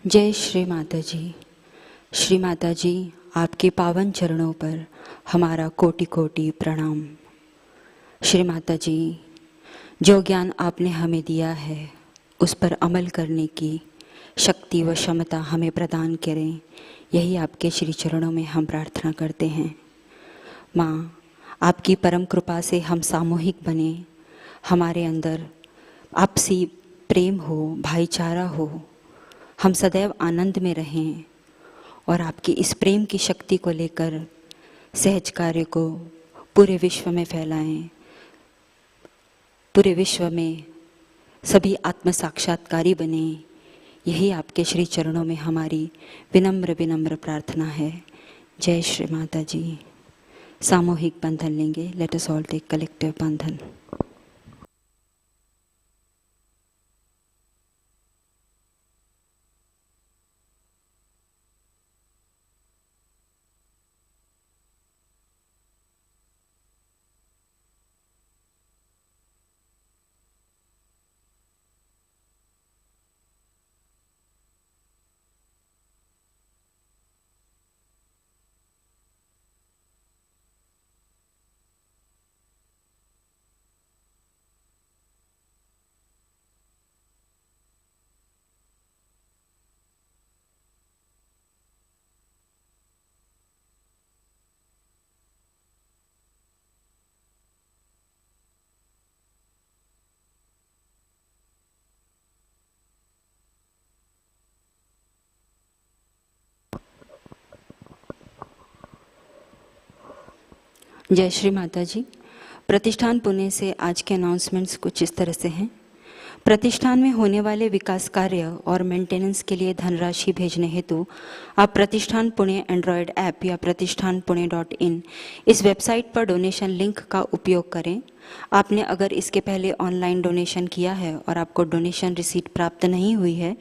जय श्री माता जी। श्री माता जी, आपके पावन चरणों पर हमारा कोटि कोटि प्रणाम। श्री माता जी, जो ज्ञान आपने हमें दिया है उस पर अमल करने की शक्ति व क्षमता हमें प्रदान करें, यही आपके श्री चरणों में हम प्रार्थना करते हैं। माँ, आपकी परम कृपा से हम सामूहिक बने, हमारे अंदर आपसी प्रेम हो, भाईचारा हो, हम सदैव आनंद में रहें और आपकी इस प्रेम की शक्ति को लेकर सहज कार्य को पूरे विश्व में फैलाएं, पूरे विश्व में सभी आत्म साक्षात्कारी बने, यही आपके श्री चरणों में हमारी विनम्र विनम्र प्रार्थना है। जय श्री माता जी। सामूहिक बंधन लेंगे। Let us all take collective bandhan. जय श्री माता जी। प्रतिष्ठान पुणे से आज के अनाउंसमेंट्स कुछ इस तरह से हैं। प्रतिष्ठान में होने वाले विकास कार्य और मेंटेनेंस के लिए धनराशि भेजने हेतु आप प्रतिष्ठान पुणे एंड्रॉयड ऐप या pratishthanpune.in इस वेबसाइट पर डोनेशन लिंक का उपयोग करें। आपने अगर इसके पहले ऑनलाइन डोनेशन किया है और आपको डोनेशन रिसीट प्राप्त नहीं हुई है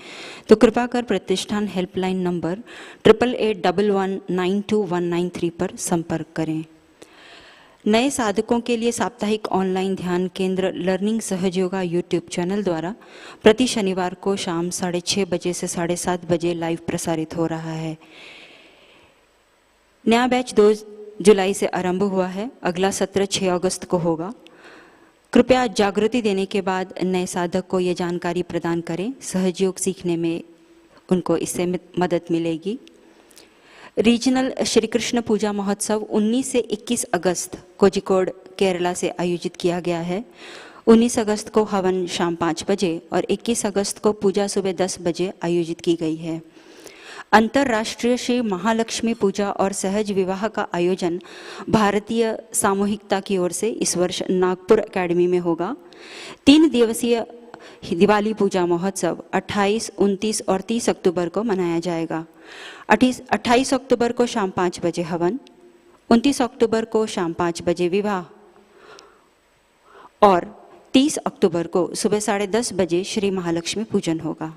तो कृपा कर प्रतिष्ठान हेल्पलाइन नंबर 8881192193 पर संपर्क करें। नए साधकों के लिए साप्ताहिक ऑनलाइन ध्यान केंद्र लर्निंग सहजयोगा यूट्यूब चैनल द्वारा प्रति शनिवार को शाम 6:30 बजे से 7:30 बजे लाइव प्रसारित हो रहा है। नया बैच 2 जुलाई से आरंभ हुआ है। अगला सत्र 6 अगस्त को होगा। कृपया जागृति देने के बाद नए साधक को ये जानकारी प्रदान करें। सहजयोग सीखने में उनको इससे मदद मिलेगी। रीजनल श्री कृष्ण पूजा महोत्सव 19 से 21 अगस्त कोझिकोड केरला से आयोजित किया गया है। 19 अगस्त को हवन शाम 5 बजे और 21 अगस्त को पूजा सुबह 10 बजे आयोजित की गई है। अंतर्राष्ट्रीय श्री महालक्ष्मी पूजा और सहज विवाह का आयोजन भारतीय सामूहिकता की ओर से इस वर्ष नागपुर एकेडमी में होगा। 3 दिवसीय दिवाली पूजा महोत्सव 28, 29 और 30 अक्टूबर को मनाया जाएगा। 28 अक्टूबर को शाम 5 बजे हवन, 29 अक्टूबर को शाम 5 बजे विवाह और 30 अक्टूबर को सुबह 10:30 बजे श्री महालक्ष्मी पूजन होगा।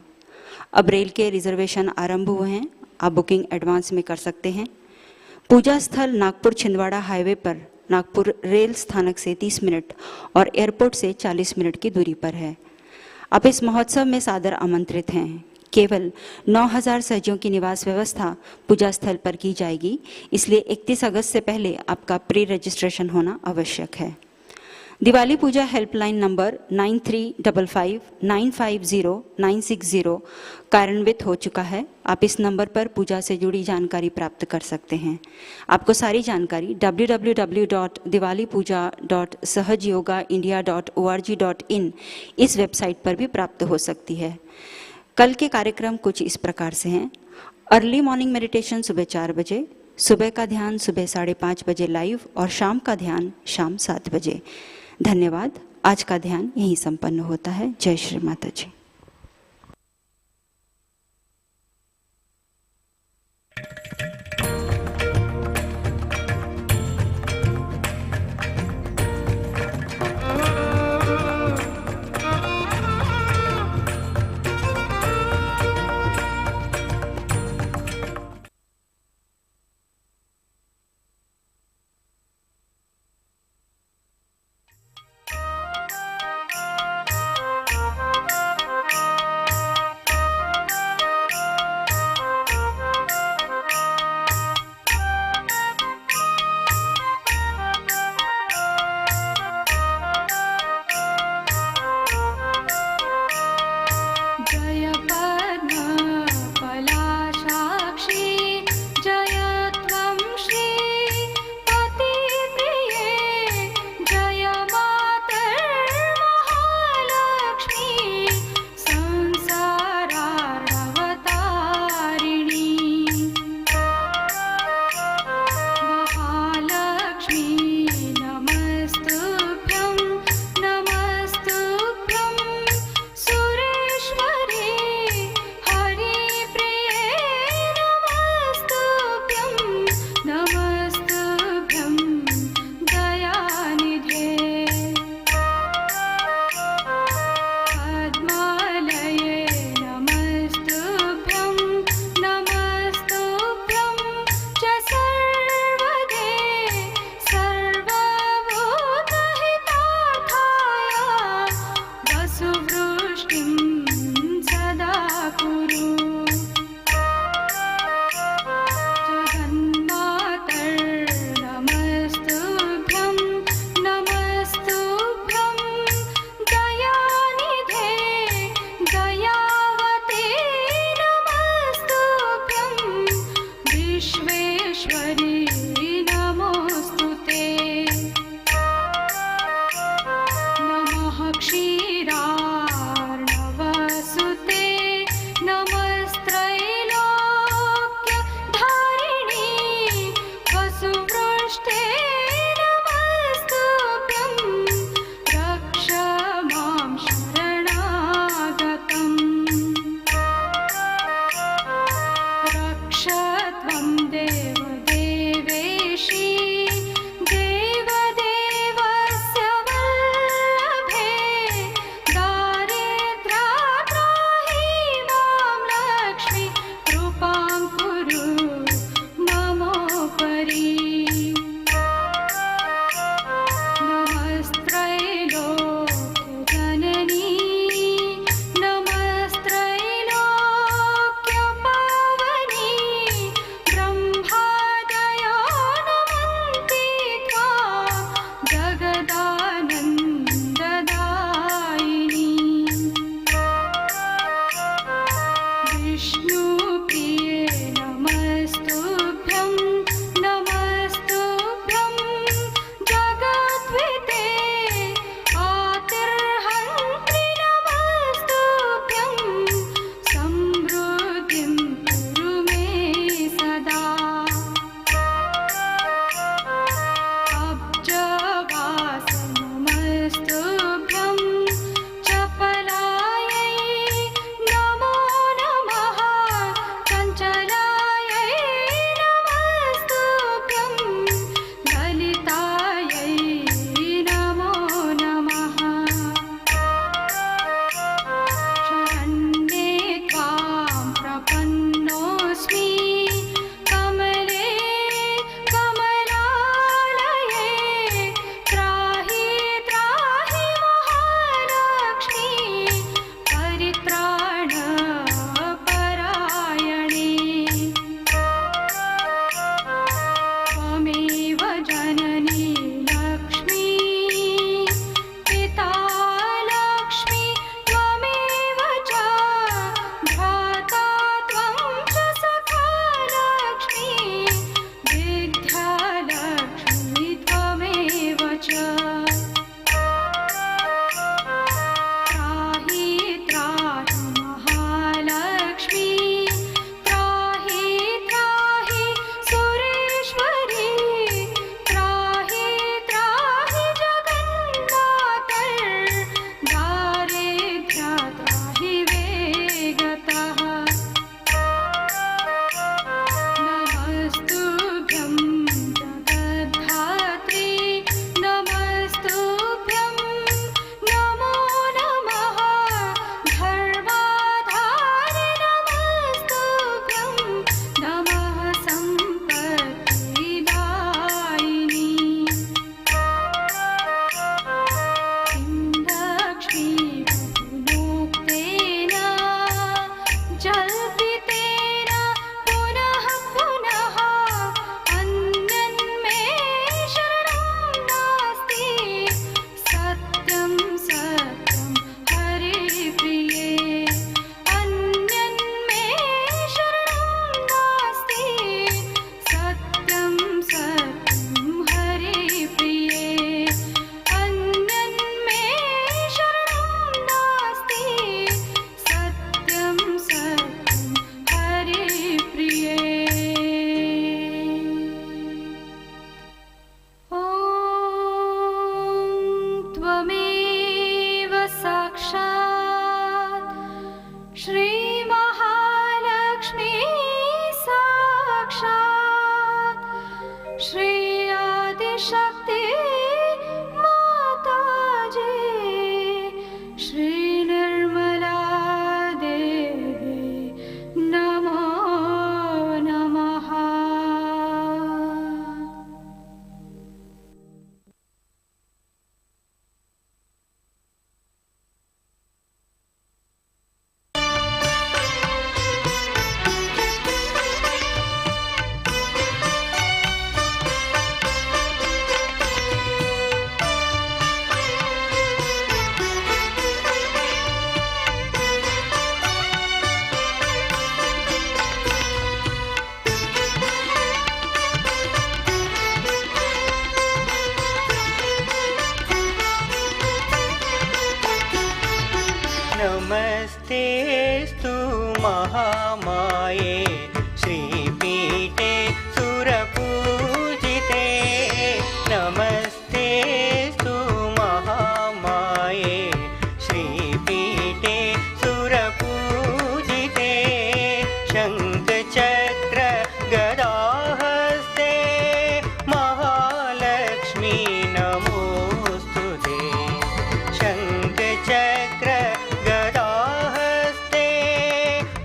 अब रेल के रिजर्वेशन आरंभ हुए हैं, आप बुकिंग एडवांस में कर सकते हैं। पूजा स्थल नागपुर छिंदवाड़ा हाईवे पर नागपुर रेल स्थानक से 30 मिनट और एयरपोर्ट से 40 मिनट की दूरी पर है। आप इस महोत्सव में सादर आमंत्रित हैं। केवल 9000 सहजियों की निवास व्यवस्था पूजा स्थल पर की जाएगी, इसलिए 31 अगस्त से पहले आपका प्री रजिस्ट्रेशन होना आवश्यक है। दिवाली पूजा हेल्पलाइन नंबर 9355950960 कार्यान्वित हो चुका है। आप इस नंबर पर पूजा से जुड़ी जानकारी प्राप्त कर सकते हैं। आपको सारी जानकारी www.diwalipuja.sahajayogaindia.org.in इस वेबसाइट पर भी प्राप्त हो सकती है। कल के कार्यक्रम कुछ इस प्रकार से हैं। अर्ली मॉर्निंग मेडिटेशन सुबह 4 बजे, सुबह का ध्यान सुबह 5:30 बजे लाइव और शाम का ध्यान शाम 7 बजे। धन्यवाद। आज का ध्यान यहीं संपन्न होता है। जय श्री माता जी। त्वमेव साक्षात् श्रीमहालक्ष्मी साक्षात् श्री आदिशक्ति माताजी श्री निर्मला देवी नमो नमः। नमस्तेस्तु महामाये श्रीपीठे सुरपूजिते नमस्तेस्तु महामाये श्रीपीठे सुरपूजिते शङ्खचक्र गदाहस्ते महालक्ष्मी नमोस्तुते शङ्खचक्र गदाहस्ते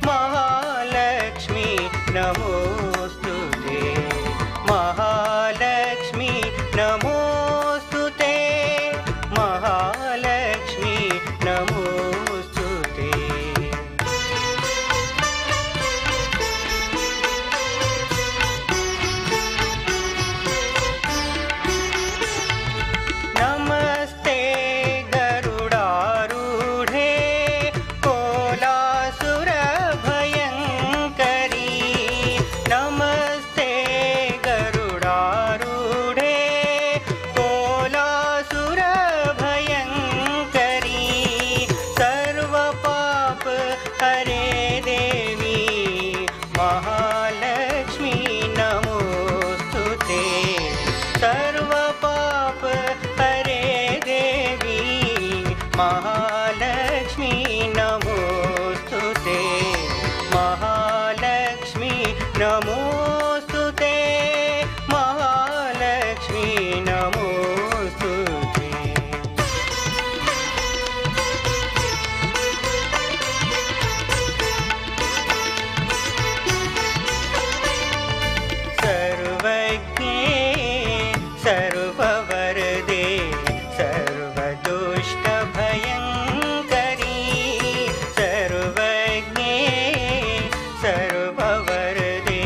महालक्ष्मी नमोस्तुते महालक्ष्मी नमोस्तुते महालक्ष्मी नमोस्तुते। नमस्ते गरुडारूढे कोलासुरभयङ्करी नमस्ते गरुडारूढे कोलासुरभयङ्करी सर्वपाप हरे देवी महालक्ष्मी नमोस्तुते सर्वपाप हरे देवी महालक्ष्मी नमोस्तुते महालक्ष्मी नमोस्तुते महालक्ष्मी नमोस्तुते। सर्वज्ञे सर्ववरदे सर्वदुष्टभयङ्करी सर्वज्ञे सर्ववरदे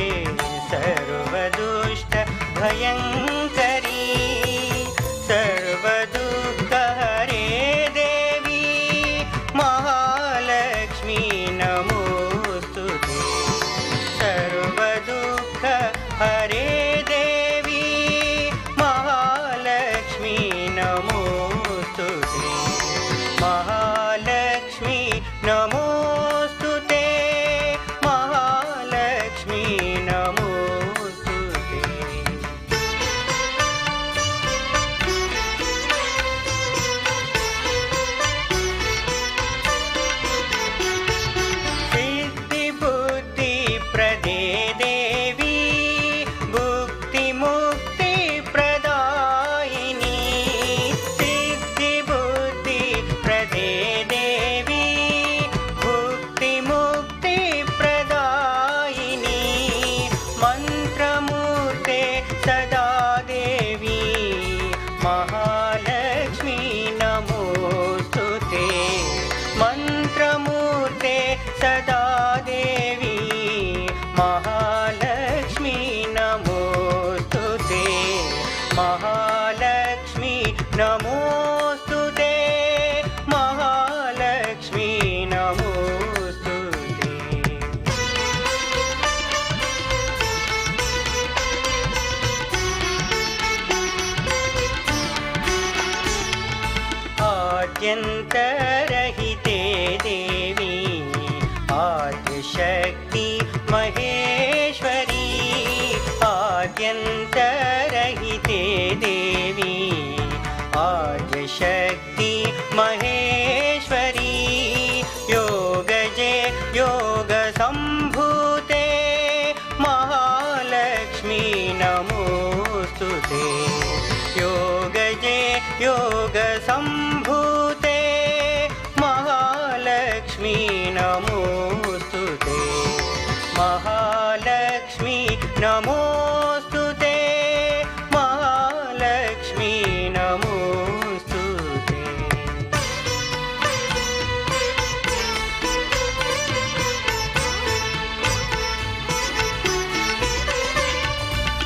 सर्वदुष्टभयङ्करी सर्वदुःखहरे देवी महालक्ष्मी नमोस्तुते सर्वदुःख हरे देवी महालक्ष्मी नमोस्तुते महालक्ष्मी नमोस्तुते महालक्ष्मी नमोस्तुते। सिद्धिबुद्धिप्रदे देवी भुक्तिमुक्तिप्रदायिनी सिद्धिबुद्धिप्रदे देवी भुक्तिमुक्तिप्रदायिनी मन्त्रमूर्ते सदा देवी महालक्ष्मी नमोस्तुते मन्त्रमूर्ते सदा देवी महालक्ष्मी नमोस्तुते महालक्ष्मी नमोस्तुते महालक्ष्मी नमोस्तुते। आद्यन्तरहिते देवी आद्यशक्ति महेश्वरी आद्यन्तरहिते देवी आद्यशक्ति महाशक्ति महेश्वरी योगजे योग संभूते महालक्ष्मी नमोस्तुते योगजे योग संभूते महालक्ष्मी नमोस्तुते महालक्ष्मी नमोस्तुते महालक्ष्मी नमोस्तुते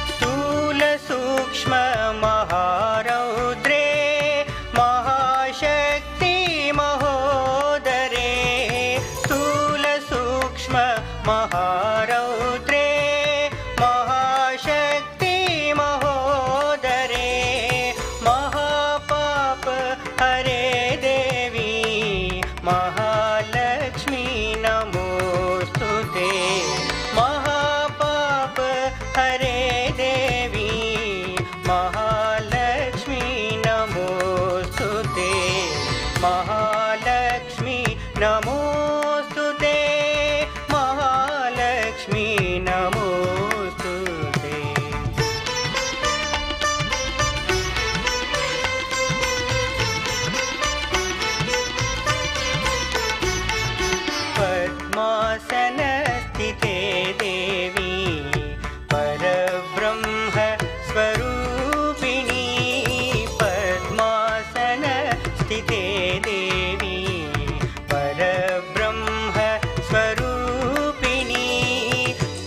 स्थूल सूक्ष्म महारौद्रे महाशक्ति महोदरे स्थूल सूक्ष्म महारौद्रे महाशक्ति महोदरे महापाप हरे देवी महालक्ष्मी नमोस्तुते महापाप हरे देवी महालक्ष्मी नमोस्तुते महालक्ष्मी नमोस्तुते महालक्ष्मी नमोस्तुते पद्मासनस्थिते देवी परब्रह्म स्वरूपिणी पद्मासनस्थिते देवी परब्रह्म स्वरूपिणी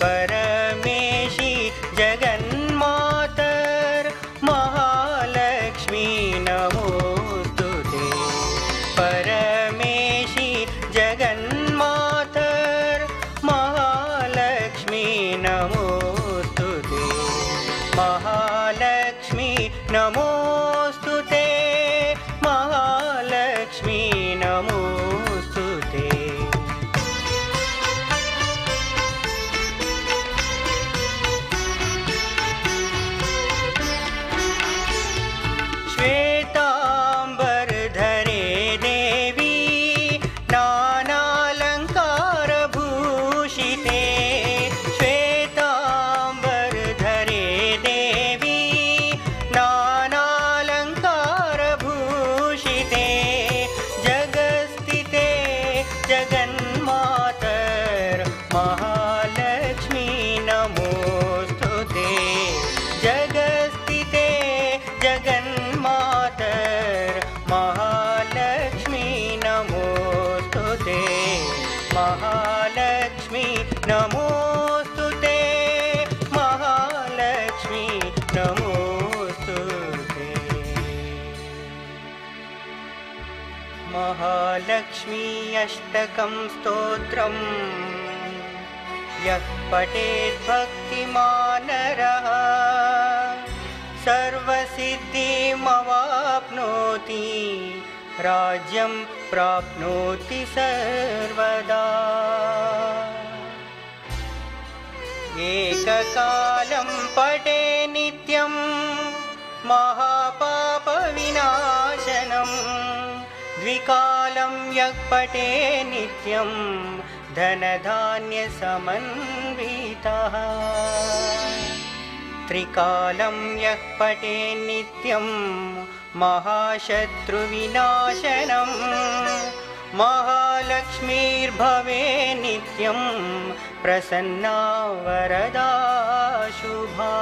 परमेशी जगन्मातर महालक्ष्मी नमोस्तुते परमेशी जगन्मातर महालक्ष्मी नमोस्तुते महालक्ष्मी नमोस्तुते महालक्ष्मी नमोस्तुते श्वेताम्बरधरे देवी नानालङ्कारभूषिते श्वेताम्बरधरे देवी नानालङ्कारभूषिते जगस्थिते जगन्मातर महालक्ष्मी नमोस्तुते जगस्थिते जगन्मातर महालक्ष्मी नमोस्तुते महालक्ष्मी नमोस्तुते महालक्ष्मी नमोस्तुते महालक्ष्मी अष्टकं स्तोत्रम् यः पठेत् भक्तिमानरः सर्वसिद्धिमवाप्नोति राज्यं प्राप्नोति सर्वदा एककालं पठे नित्यं महापापविनाशनं द्विकालं यः पठे नित्यं धनधान्यसमन्वितः त्रिकालं यः पठे नित्यं महाशत्रुविनाशनं महालक्ष्मीर्भवे नित्यं प्रसन्ना वरदा शुभा